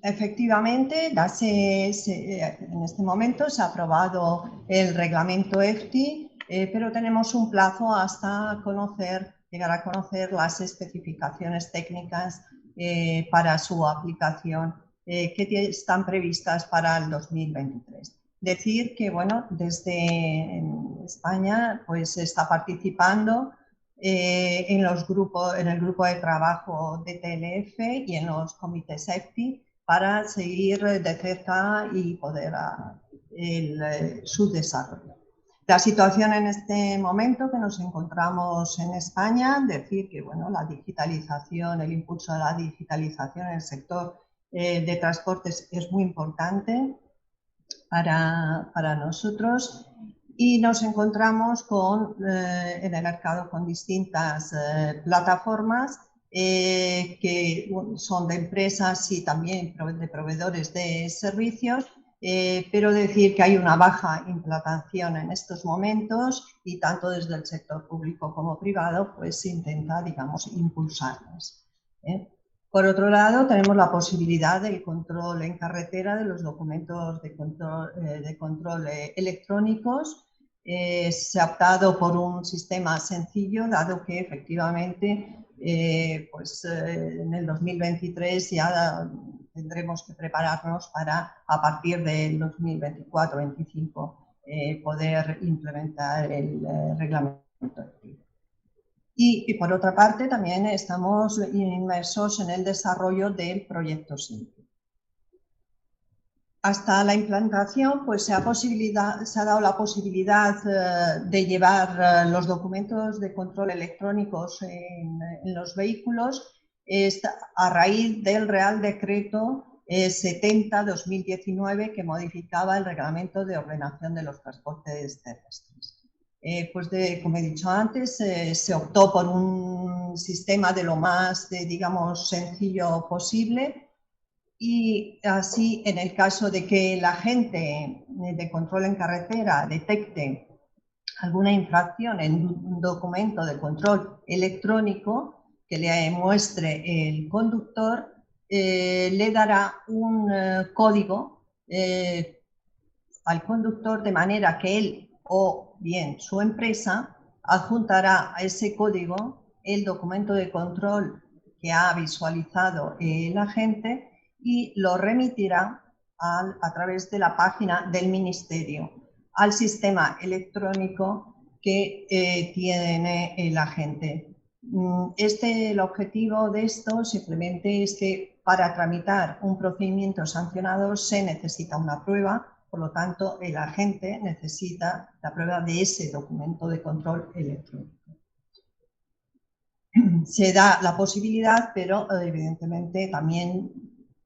[SPEAKER 6] Efectivamente, en este momento se ha aprobado el reglamento EFTI, pero tenemos un plazo hasta llegar a conocer las especificaciones técnicas para su aplicación que están previstas para el 2023. Decir que, bueno, desde España pues se está participando en el grupo de trabajo de TLF y en los comités EFTI, para seguir de cerca y poder su desarrollo. La situación en este momento que nos encontramos en España, decir que, bueno, la digitalización, el impulso de la digitalización en el sector de transportes es muy importante para nosotros, y nos encontramos en el mercado con distintas plataformas que son de empresas y también de proveedores de servicios, pero decir que hay una baja implantación en estos momentos, y tanto desde el sector público como privado pues se intenta, digamos, impulsarlas. Por otro lado, tenemos la posibilidad del control en carretera de los documentos de control electrónicos. Se ha optado por un sistema sencillo, dado que efectivamente en el 2023 ya tendremos que prepararnos para, a partir del 2024-25, poder implementar el reglamento. Y por otra parte, también estamos inmersos en el desarrollo del proyecto simple. Hasta la implantación, pues se ha dado la posibilidad de llevar los documentos de control electrónicos en los vehículos a raíz del Real Decreto 70/2019 que modificaba el Reglamento de Ordenación de los Transportes Terrestres. Como he dicho antes, se optó por un sistema de lo más, digamos, sencillo posible. Y así, en el caso de que el agente de control en carretera detecte alguna infracción en un documento de control electrónico que le muestre el conductor, le dará un código al conductor, de manera que él o bien su empresa adjuntará a ese código el documento de control que ha visualizado el agente y lo remitirá a través de la página del Ministerio al sistema electrónico que tiene el agente. El objetivo de esto simplemente es que para tramitar un procedimiento sancionado se necesita una prueba, por lo tanto el agente necesita la prueba de ese documento de control electrónico. Se da la posibilidad, pero evidentemente también,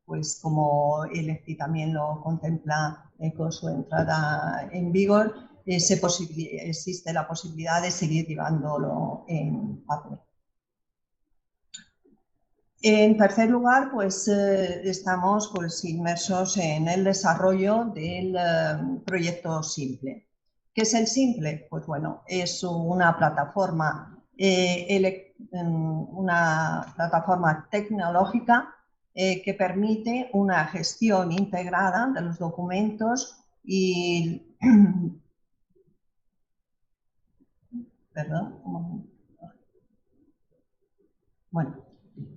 [SPEAKER 6] pues como el EFTI también lo contempla con su entrada en vigor, existe la posibilidad de seguir llevándolo en papel. En tercer lugar, pues estamos inmersos en el desarrollo del proyecto Simple. ¿Qué es el Simple? Pues bueno, es una plataforma tecnológica que permite una gestión integrada de los documentos y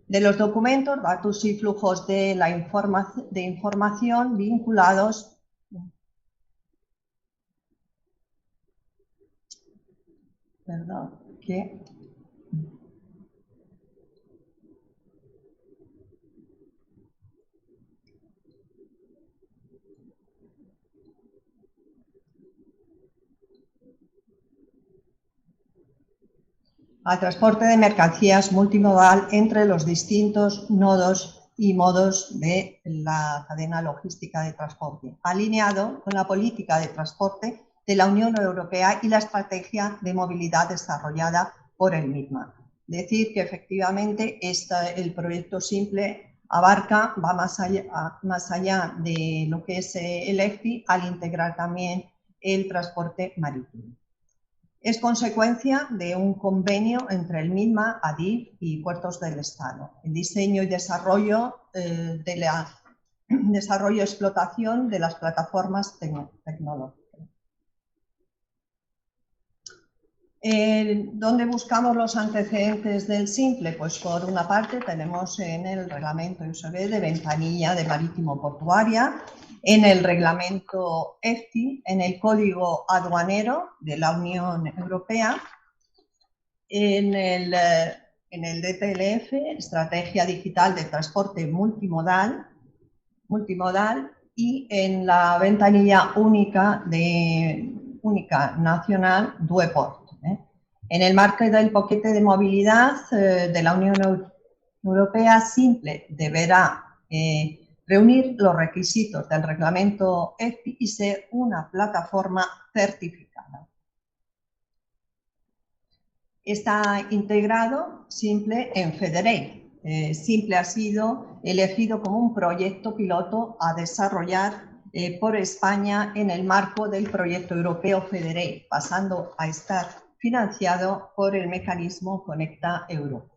[SPEAKER 6] de los documentos, datos y flujos de información vinculados al transporte de mercancías multimodal entre los distintos nodos y modos de la cadena logística de transporte, alineado con la política de transporte de la Unión Europea y la estrategia de movilidad desarrollada por el misma. Decir que efectivamente el proyecto Simple va más allá de lo que es el EFTI, al integrar también el transporte marítimo. Es consecuencia de un convenio entre el MINMA, ADIF y Puertos del Estado. El diseño y desarrollo y explotación de las plataformas tecnológicas. ¿Dónde buscamos los antecedentes del Simple? Pues por una parte tenemos en el reglamento USB de ventanilla de marítimo portuaria, en el reglamento EFTI, en el código aduanero de la Unión Europea, en el DTLF, Estrategia Digital de Transporte Multimodal, y en la ventanilla única nacional DUEPORT. En el marco del paquete de movilidad de la Unión Europea, Simple deberá reunir los requisitos del reglamento EFTI y ser una plataforma certificada. Está integrado Simple en Federate. Simple ha sido elegido como un proyecto piloto a desarrollar por España en el marco del proyecto europeo Federate, pasando a estar financiado por el mecanismo Conecta Europa.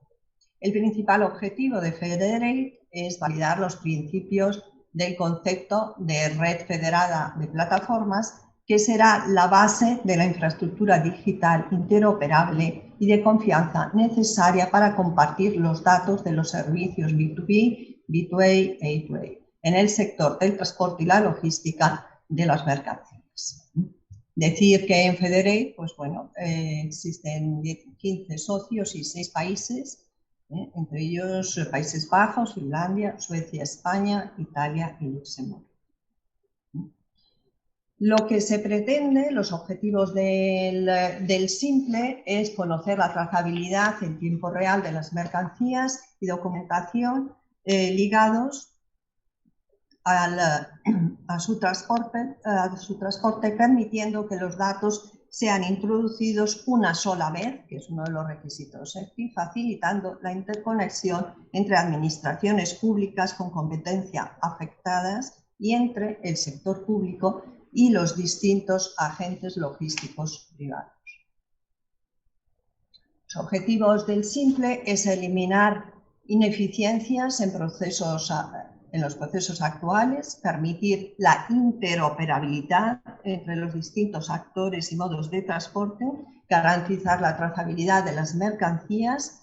[SPEAKER 6] El principal objetivo de Federate es validar los principios del concepto de red federada de plataformas, que será la base de la infraestructura digital interoperable y de confianza necesaria para compartir los datos de los servicios B2B, B2A e A2A. en el sector del transporte y la logística de las mercancías. Decir que en Federate, pues bueno, existen 15 socios y 6 países, entre ellos Países Bajos, Finlandia, Suecia, España, Italia y Luxemburgo. Lo que se pretende, los objetivos del simple, es conocer la trazabilidad en tiempo real de las mercancías y documentación ligados a su transporte, permitiendo que los datos sean introducidos una sola vez, que es uno de los requisitos, y facilitando la interconexión entre administraciones públicas con competencia afectadas y entre el sector público y los distintos agentes logísticos privados. Los objetivos del simple es eliminar ineficiencias en los procesos actuales, permitir la interoperabilidad entre los distintos actores y modos de transporte, garantizar la trazabilidad de las mercancías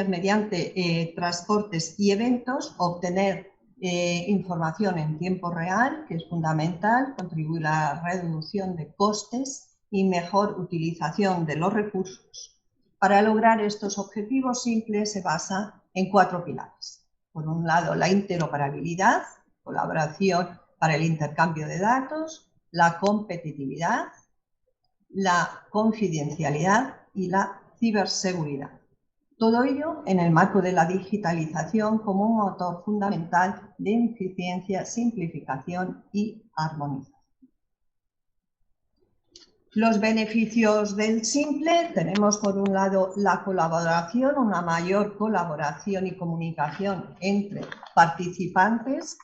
[SPEAKER 6] mediante transportes y eventos, obtener información en tiempo real, que es fundamental, contribuir a la reducción de costes y mejor utilización de los recursos. Para lograr estos objetivos simples se basa en 4 pilares. Por un lado, la interoperabilidad, colaboración para el intercambio de datos, la competitividad, la confidencialidad y la ciberseguridad. Todo ello en el marco de la digitalización como un motor fundamental de eficiencia, simplificación y armonización. Los beneficios del simple, tenemos por un lado la colaboración, una mayor colaboración y comunicación entre participantes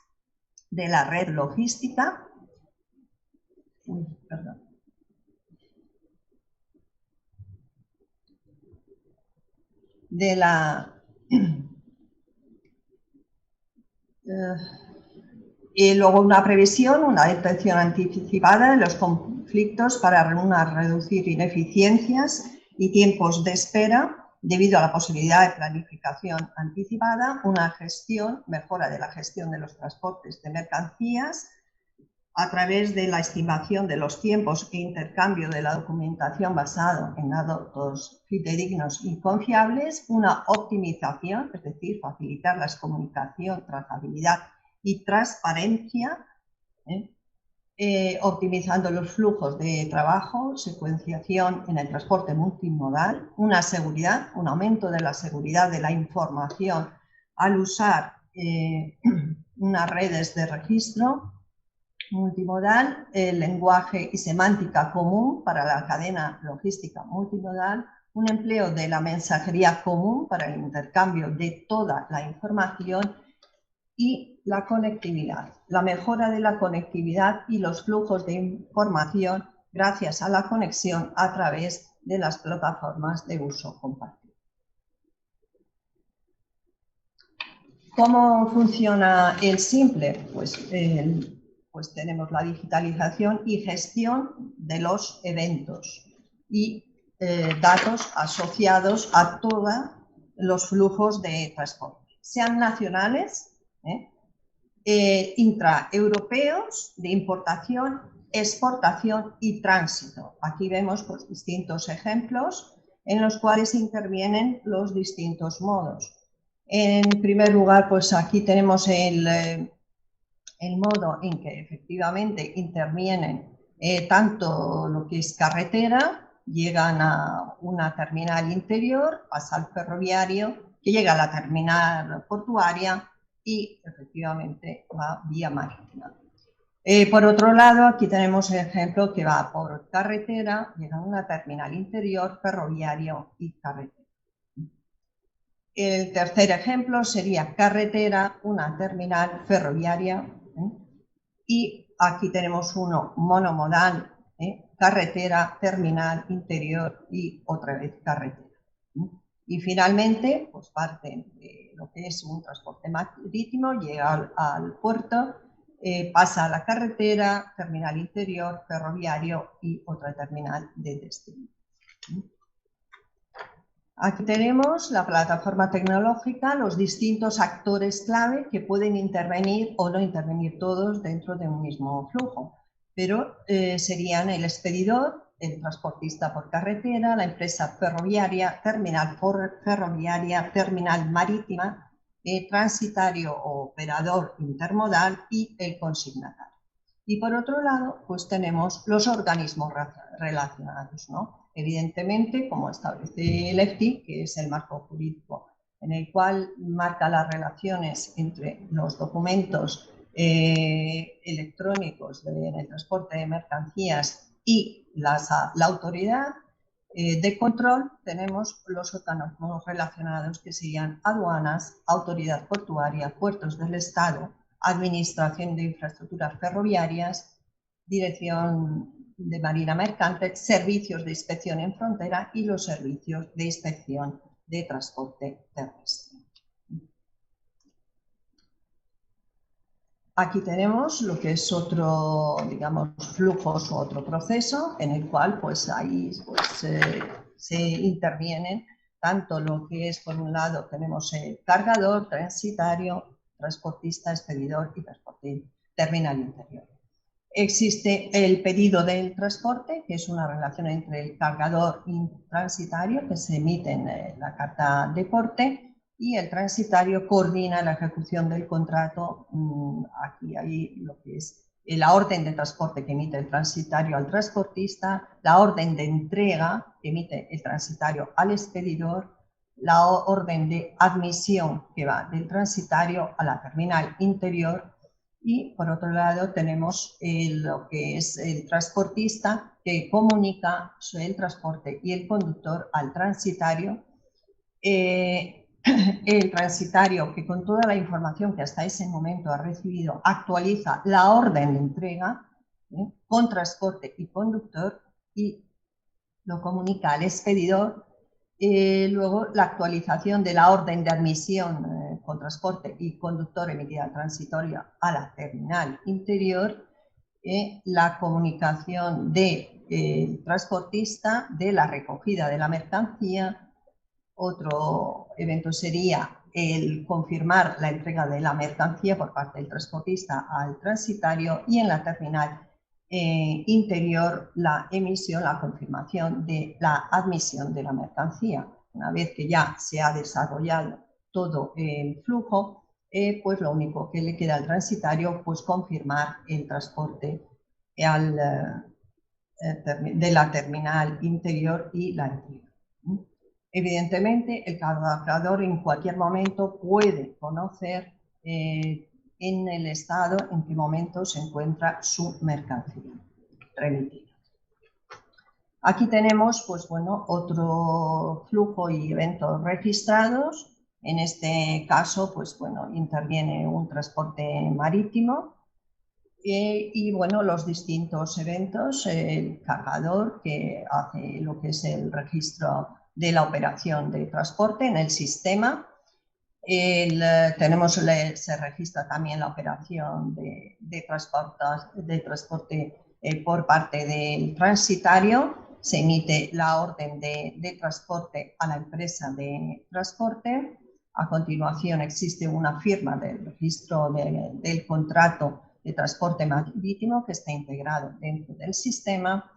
[SPEAKER 6] de la red logística. Y luego una previsión, una detección anticipada de los conflictos para reducir ineficiencias y tiempos de espera debido a la posibilidad de planificación anticipada, una mejora de la gestión de los transportes de mercancías a través de la estimación de los tiempos e intercambio de la documentación basado en datos fidedignos y confiables, una optimización, es decir, facilitar la comunicación, trazabilidad y transparencia, optimizando los flujos de trabajo, secuenciación en el transporte multimodal, una seguridad, un aumento de la seguridad de la información al usar unas redes de registro multimodal, lenguaje y semántica común para la cadena logística multimodal, un empleo de la mensajería común para el intercambio de toda la información y la conectividad, la mejora de la conectividad y los flujos de información gracias a la conexión a través de las plataformas de uso compartido. ¿Cómo funciona el simple? Pues tenemos la digitalización y gestión de los eventos y datos asociados a todos los flujos de transporte, sean nacionales, intraeuropeos, de importación, exportación y tránsito. Aquí vemos pues, distintos ejemplos en los cuales intervienen los distintos modos. En primer lugar, pues aquí tenemos el modo en que efectivamente intervienen tanto lo que es carretera, llegan a una terminal interior, pasa al ferroviario, que llega a la terminal portuaria y efectivamente va vía marítima. Por otro lado, aquí tenemos el ejemplo que va por carretera, llega a una terminal interior, ferroviario y carretera. El tercer ejemplo sería carretera, una terminal ferroviaria, y aquí tenemos uno monomodal, carretera, terminal, interior y otra vez carretera. Y finalmente, pues parte de lo que es un transporte marítimo, llega al puerto, pasa a la carretera, terminal interior, ferroviario y otra terminal de destino. Aquí tenemos la plataforma tecnológica, los distintos actores clave que pueden intervenir o no intervenir todos dentro de un mismo flujo, pero serían el expedidor, el transportista por carretera, la empresa ferroviaria, terminal ferroviaria, terminal marítima, transitario o operador intermodal y el consignatario. Y por otro lado, pues tenemos los organismos relacionados, ¿no? Evidentemente, como establece el EFTI, que es el marco jurídico en el cual marca las relaciones entre los documentos electrónicos en el transporte de mercancías y la autoridad de control, tenemos los organismos relacionados que serían aduanas, autoridad portuaria, puertos del Estado, Administración de Infraestructuras Ferroviarias, Dirección de Marina Mercante, servicios de inspección en frontera y los servicios de inspección de transporte terrestre. Aquí tenemos lo que es otro, digamos, flujos o otro proceso en el cual pues ahí pues, se intervienen tanto lo que es, por un lado tenemos el cargador, transitario, transportista, expedidor y transporte terminal interior. Existe el pedido del transporte, que es una relación entre el cargador y transitario que se emite en la carta de porte, y el transitario coordina la ejecución del contrato. Aquí hay lo que es la orden de transporte que emite el transitario al transportista, la orden de entrega que emite el transitario al expedidor, la orden de admisión que va del transitario a la terminal interior. Y por otro lado tenemos lo que es el transportista que comunica el transporte y el conductor al transitario. El transitario que con toda la información que hasta ese momento ha recibido actualiza la orden de entrega con transporte y conductor y lo comunica al expedidor. Luego la actualización de la orden de admisión con transporte y conductor emitida al transitorio a la terminal interior, la comunicación del transportista de la recogida de la mercancía. Otro evento sería el confirmar la entrega de la mercancía por parte del transportista al transitario, y en la terminal interior la emisión, la confirmación de la admisión de la mercancía. Una vez que ya se ha desarrollado todo el flujo, pues lo único que le queda al transitario pues confirmar el transporte de la terminal interior y la entrega. Evidentemente, el cargador en cualquier momento puede conocer en el estado en qué momento se encuentra su mercancía remitida. Aquí tenemos, pues bueno, otro flujo y eventos registrados. En este caso, pues bueno, interviene un transporte marítimo y bueno, los distintos eventos, el cargador que hace lo que es el registro de la operación de transporte en el sistema. Se registra también la operación de transporte por parte del transitario. Se emite la orden de transporte a la empresa de transporte. A continuación existe una firma del registro del contrato de transporte marítimo que está integrado dentro del sistema.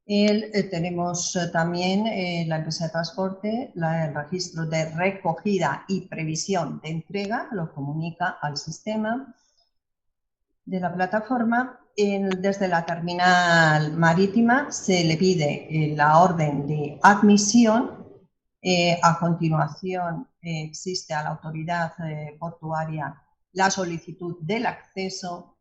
[SPEAKER 6] Tenemos también la empresa de transporte, el registro de recogida y previsión de entrega, lo comunica al sistema de la plataforma. Desde la terminal marítima se le pide la orden de admisión. A continuación existe a la autoridad portuaria la solicitud del acceso,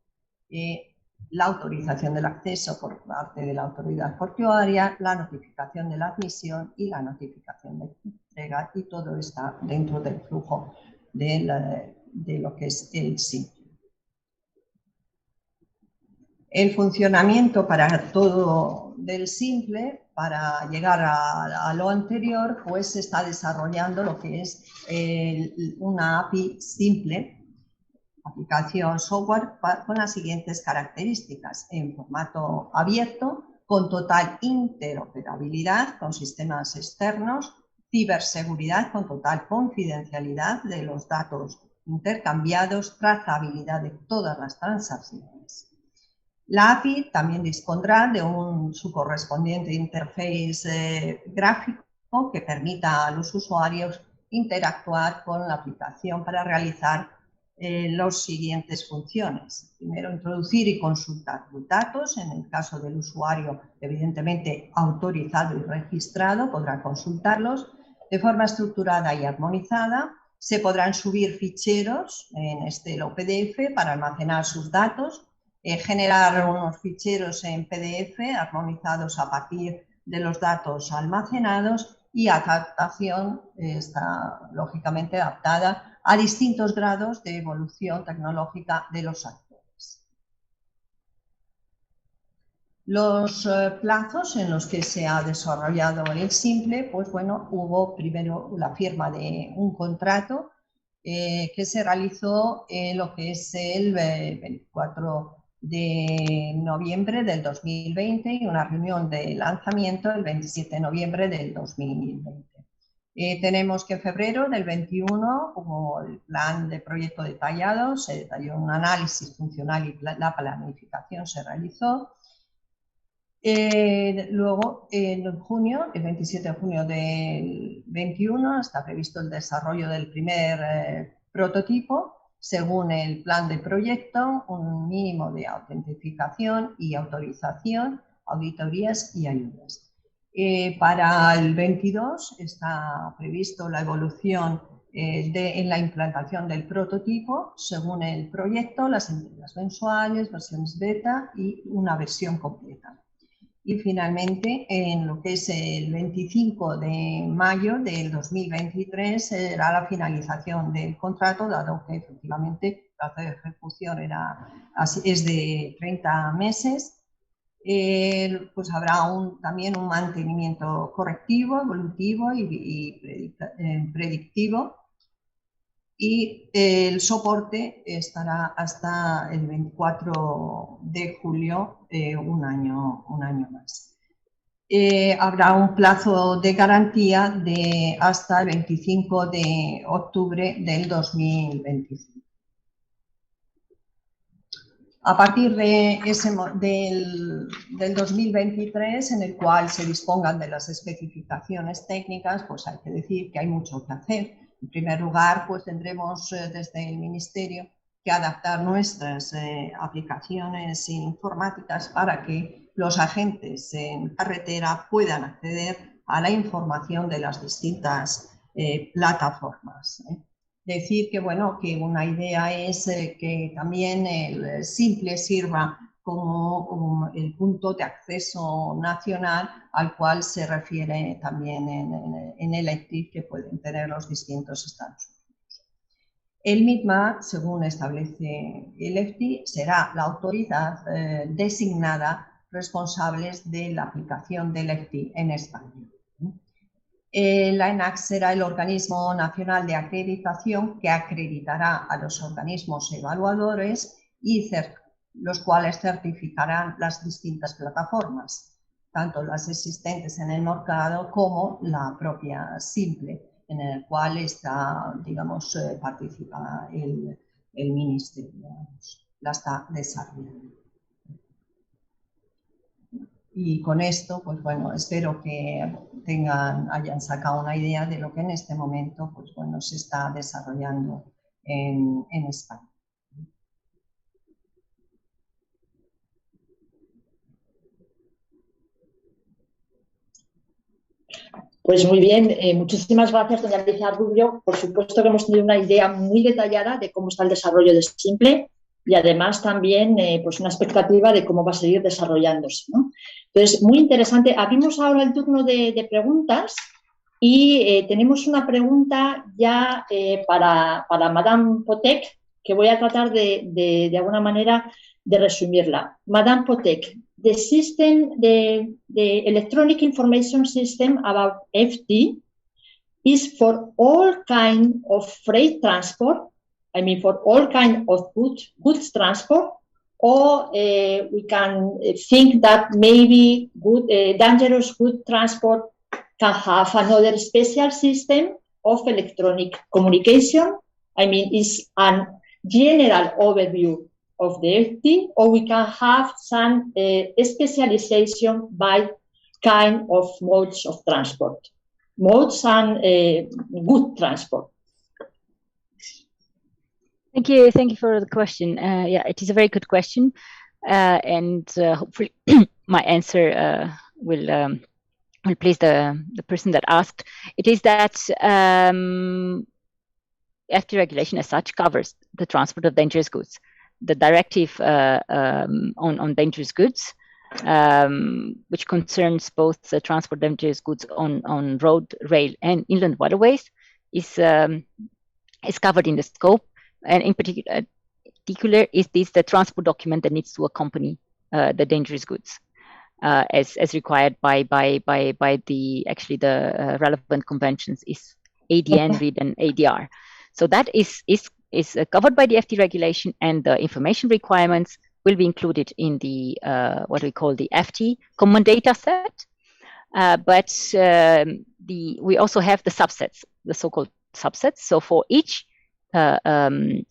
[SPEAKER 6] la autorización del acceso por parte de la autoridad portuaria, la notificación de la admisión y la notificación de entrega, y todo está dentro del flujo de lo que es el sitio. El funcionamiento para todo del simple, para llegar a lo anterior, pues se está desarrollando lo que es una API simple, aplicación software con las siguientes características: en formato abierto, con total interoperabilidad con sistemas externos, ciberseguridad con total confidencialidad de los datos intercambiados, trazabilidad de todas las transacciones. La API también dispondrá de su correspondiente interface gráfico que permita a los usuarios interactuar con la aplicación para realizar las siguientes funciones. Primero, introducir y consultar los datos. En el caso del usuario, evidentemente autorizado y registrado, podrá consultarlos de forma estructurada y armonizada. Se podrán subir ficheros en estilo PDF para almacenar sus datos, generar unos ficheros en PDF armonizados a partir de los datos almacenados, y adaptación está lógicamente adaptada a distintos grados de evolución tecnológica de los actores. Los plazos en los que se ha desarrollado el simple, pues bueno, hubo primero la firma de un contrato que se realizó en lo que es el 24 de noviembre del 2020 y una reunión de lanzamiento el 27 de noviembre del 2020. Tenemos que en febrero del 21 hubo el plan de proyecto detallado, se detalló un análisis funcional y la planificación se realizó. Luego, en junio, el 27 de junio del 21, está previsto el desarrollo del primer prototipo, según el plan de proyecto, un mínimo de autentificación y autorización, auditorías y ayudas. Para el 22 está previsto la evolución en la implantación del prototipo, según el proyecto, las entregas mensuales, versiones beta y una versión completa. Y finalmente, en lo que es el 25 de mayo del 2023, será la finalización del contrato, dado que efectivamente el plazo de ejecución es de 30 meses. Pues habrá también un mantenimiento correctivo, evolutivo y predictivo. Y el soporte estará hasta el 24 de julio, un año más. Habrá un plazo de garantía de hasta el 25 de octubre del 2025. A partir del 2023, en el cual se dispongan de las especificaciones técnicas, pues hay que decir que hay mucho que hacer. En primer lugar, pues tendremos desde el Ministerio que adaptar nuestras aplicaciones informáticas para que los agentes en carretera puedan acceder a la información de las distintas plataformas. Decir que, bueno, que una idea es que también el simple sirva como el punto de acceso nacional al cual se refiere también en el EFTI que pueden tener los distintos Estados Unidos. El MITMA, según establece el EFTI, será la autoridad designada responsable de la aplicación del EFTI en España. La ENAC será el organismo nacional de acreditación que acreditará a los organismos evaluadores y los cuales certificarán las distintas plataformas, tanto las existentes en el mercado como la propia simple, en el cual está, digamos, participa el Ministerio, la está desarrollando. Y con esto, pues bueno, espero que hayan sacado una idea de lo que en este momento, pues bueno, se está desarrollando en España.
[SPEAKER 2] Pues muy bien, muchísimas gracias, doña Alicia Rubio. Por supuesto que hemos tenido una idea muy detallada de cómo está el desarrollo de simple y además también pues una expectativa de cómo va a seguir desarrollándose, ¿no? Entonces, muy interesante. Abrimos ahora el turno de preguntas y tenemos una pregunta ya para Madame Potek, que voy a tratar de alguna manera de resumirla. Madame Potek, the system, the electronic information system about FT is for all kind of freight transport, I mean for all kind of goods transport, or we can think that maybe dangerous goods transport can have another special system of electronic communication. I mean, it's a general overview of the FT, or we can have some specialization by kind of modes of transport, modes and good transport.
[SPEAKER 5] Thank you for the question. Yeah, it is a very good question, and hopefully my answer will please the person that asked. It is that FT regulation as such covers the transport of dangerous goods. The directive on dangerous goods, which concerns both the transport of dangerous goods on road, rail, and inland waterways, is covered in the scope. And in particular, is this the transport document that needs to accompany the dangerous goods, as required by the relevant conventions, is ADN, READ, and ADR. So that is covered by the FT regulation, and the information requirements will be included in the what we call the FT common data set. But we also have the subsets, the so-called subsets. So for each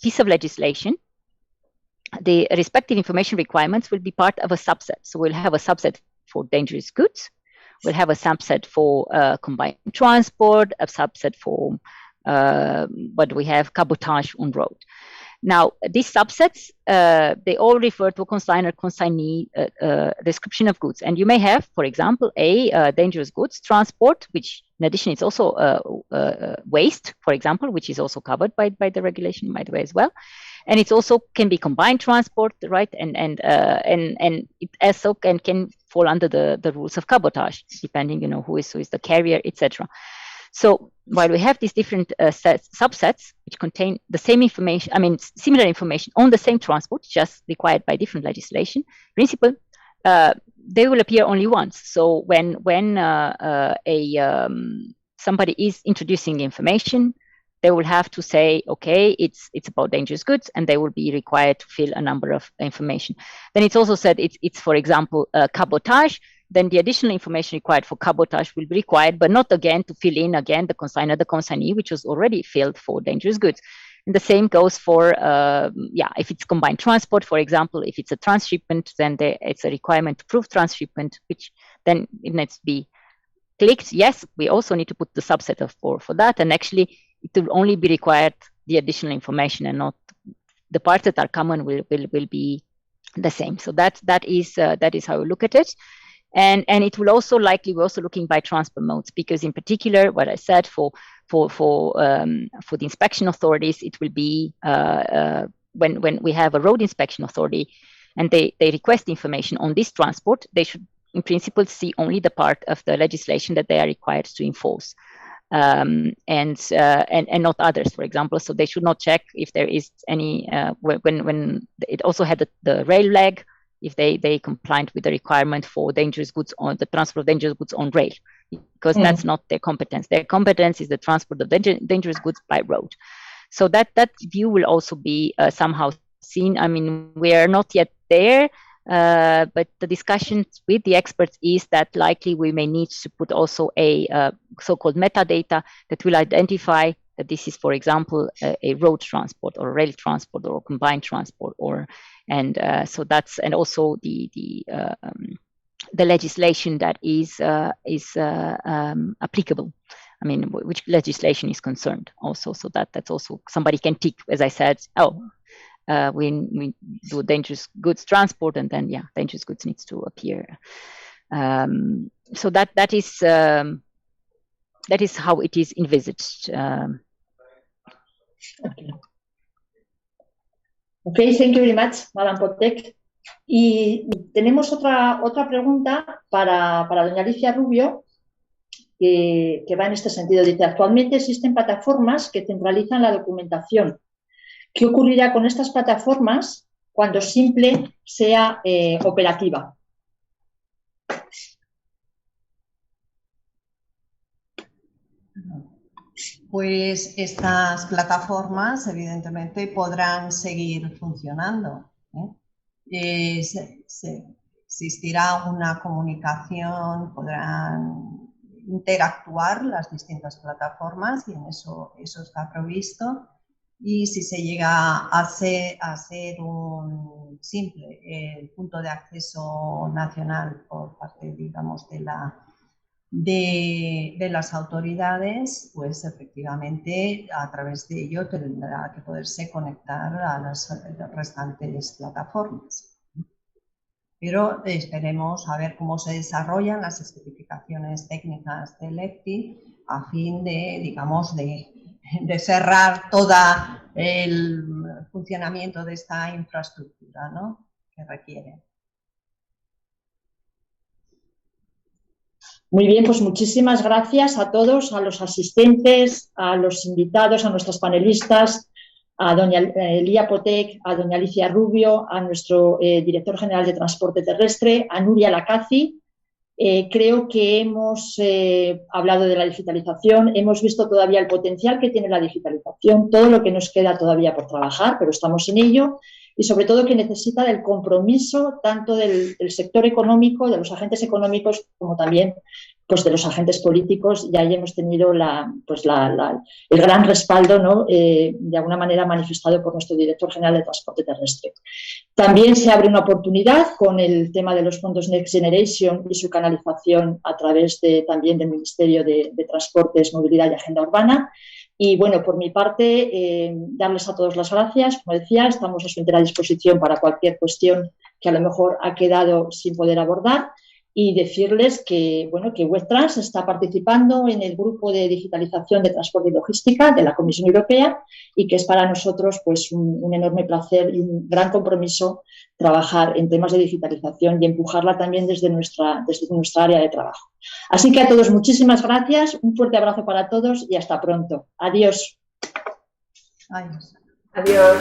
[SPEAKER 5] piece of legislation, the respective information requirements will be part of a subset. So we'll have a subset for dangerous goods, we'll have a subset for combined transport, a subset for but we have cabotage on road. Now, these subsets, they all refer to a consignor, consignee description of goods. And you may have, for example, a dangerous goods transport, which in addition is also waste, for example, which is also covered by the regulation, by the way, as well. And it also can be combined transport, right? And it also can fall under the rules of cabotage, depending, who is the carrier, etc. So while we have these different subsets which contain the same information, similar information on the same transport, just required by different legislation, principle, they will appear only once. So when somebody is introducing information, they will have to say, okay, it's about dangerous goods, and they will be required to fill a number of information. Then it's also said it's for example, cabotage. Then the additional information required for cabotage will be required, but not again to fill in again the consignor, the consignee, which was already filled for dangerous goods. And the same goes for, if it's combined transport, for example, if it's a transshipment, then it's a requirement to prove transshipment, which then it needs to be clicked. Yes, we also need to put the subset of for that, and actually it will only be required the additional information, and not the parts that are common will be the same. So that is how we look at it. And it will also likely, we're also looking by transport modes, because in particular, what I said for the inspection authorities, it will be when we have a road inspection authority and they request information on this transport, they should in principle see only the part of the legislation that they are required to enforce, and not others, for example. So they should not check if there is any when it also had the rail leg, if they complied with the requirement for dangerous goods on the transport of dangerous goods on rail, because that's not their competence. Their competence is the transport of dangerous goods by road. So that view will also be somehow seen. I mean, we are not yet there, but the discussions with the experts is that likely we may need to put also a so-called metadata that will identify that this is, for example, a road transport or rail transport or combined transport, so that's, and also the legislation that is applicable. I mean, which legislation is concerned also, so that's also somebody can tick, as I said, we do dangerous goods transport, and then dangerous goods needs to appear. So that is how it is envisaged.
[SPEAKER 2] Okay, thank you very much, Madam Potek. Y tenemos otra pregunta para doña Alicia Rubio, que va en este sentido. Dice, actualmente existen plataformas que centralizan la documentación. ¿Qué ocurrirá con estas plataformas cuando Simple sea operativa?
[SPEAKER 6] Pues estas plataformas evidentemente podrán seguir funcionando. Existirá una comunicación, podrán interactuar las distintas plataformas y en eso está previsto. Y si se llega a hacer un simple punto de acceso nacional por parte, digamos, de las autoridades, pues efectivamente a través de ello tendrá que poderse conectar a las restantes plataformas. Pero esperemos a ver cómo se desarrollan las especificaciones técnicas del EFTI a fin de, digamos, de cerrar todo el funcionamiento de esta infraestructura, ¿no?, que requiere.
[SPEAKER 2] Muy bien, pues muchísimas gracias a todos, a los asistentes, a los invitados, a nuestras panelistas, a doña Lía Potec, a doña Alicia Rubio, a nuestro director general de transporte terrestre, a Nuria Lacazi. Creo que hemos hablado de la digitalización, hemos visto todavía el potencial que tiene la digitalización, todo lo que nos queda todavía por trabajar, pero estamos en ello, y sobre todo que necesita del compromiso tanto del sector económico, de los agentes económicos, como también pues, de los agentes políticos, y ahí hemos tenido el gran respaldo, ¿no?, de alguna manera manifestado por nuestro director general de transporte terrestre. También se abre una oportunidad con el tema de los fondos Next Generation y su canalización a través también del Ministerio de Transportes, Movilidad y Agenda Urbana. Y bueno, por mi parte, darles a todos las gracias. Como decía, estamos a su entera disposición para cualquier cuestión que a lo mejor ha quedado sin poder abordar, y decirles que, bueno, que WebTrans está participando en el grupo de digitalización de transporte y logística de la Comisión Europea, y que es para nosotros pues, un enorme placer y un gran compromiso trabajar en temas de digitalización y empujarla también desde nuestra área de trabajo. Así que a todos muchísimas gracias, un fuerte abrazo para todos y hasta pronto. Adiós.
[SPEAKER 6] Adiós.
[SPEAKER 4] Adiós.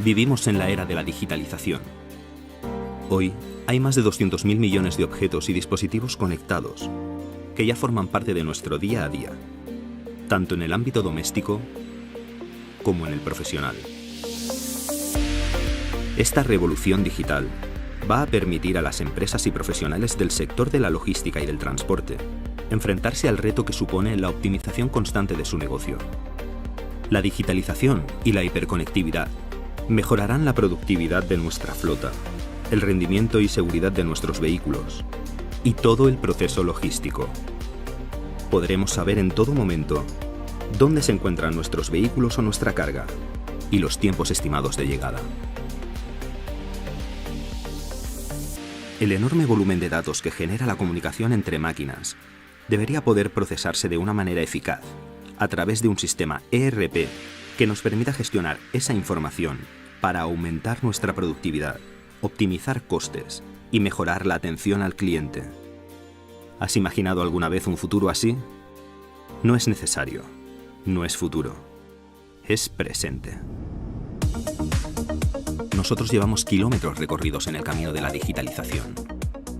[SPEAKER 1] Vivimos en la era de la digitalización. Hoy hay más de 200.000 millones de objetos y dispositivos conectados que ya forman parte de nuestro día a día, tanto en el ámbito doméstico como en el profesional. Esta revolución digital va a permitir a las empresas y profesionales del sector de la logística y del transporte enfrentarse al reto que supone la optimización constante de su negocio. La digitalización y la hiperconectividad mejorarán la productividad de nuestra flota, el rendimiento y seguridad de nuestros vehículos y todo el proceso logístico. Podremos saber en todo momento dónde se encuentran nuestros vehículos o nuestra carga y los tiempos estimados de llegada. El enorme volumen de datos que genera la comunicación entre máquinas debería poder procesarse de una manera eficaz a través de un sistema ERP que nos permita gestionar esa información para aumentar nuestra productividad, optimizar costes y mejorar la atención al cliente. ¿Has imaginado alguna vez un futuro así? No es necesario, no es futuro, es presente. Nosotros llevamos kilómetros recorridos en el camino de la digitalización.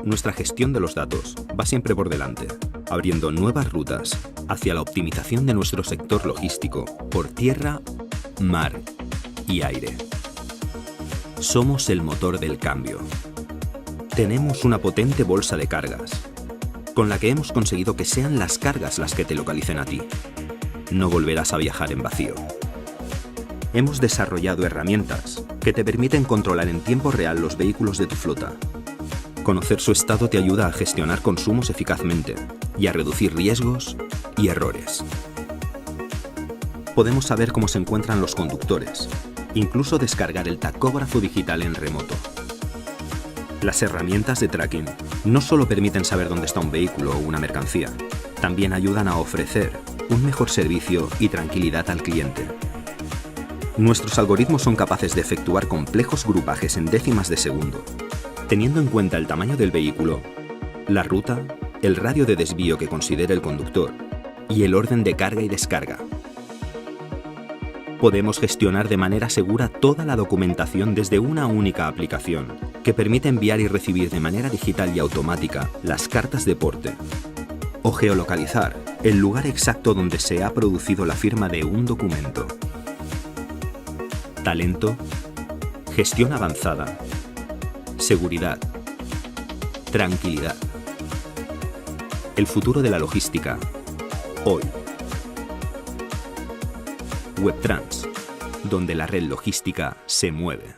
[SPEAKER 1] Nuestra gestión de los datos va siempre por delante, abriendo nuevas rutas hacia la optimización de nuestro sector logístico por tierra, mar y aire. Somos el motor del cambio. Tenemos una potente bolsa de cargas, con la que hemos conseguido que sean las cargas las que te localicen a ti. No volverás a viajar en vacío. Hemos desarrollado herramientas que te permiten controlar en tiempo real los vehículos de tu flota. Conocer su estado te ayuda a gestionar consumos eficazmente y a reducir riesgos y errores. Podemos saber cómo se encuentran los conductores, incluso descargar el tacógrafo digital en remoto. Las herramientas de tracking no solo permiten saber dónde está un vehículo o una mercancía, también ayudan a ofrecer un mejor servicio y tranquilidad al cliente. Nuestros algoritmos son capaces de efectuar complejos grupajes en décimas de segundo, teniendo en cuenta el tamaño del vehículo, la ruta, el radio de desvío que considere el conductor y el orden de carga y descarga. Podemos gestionar de manera segura toda la documentación desde una única aplicación, que permite enviar y recibir de manera digital y automática las cartas de porte, o geolocalizar el lugar exacto donde se ha producido la firma de un documento. Talento, gestión avanzada, seguridad, tranquilidad. El futuro de la logística, hoy. WebTrans, donde la red logística se mueve.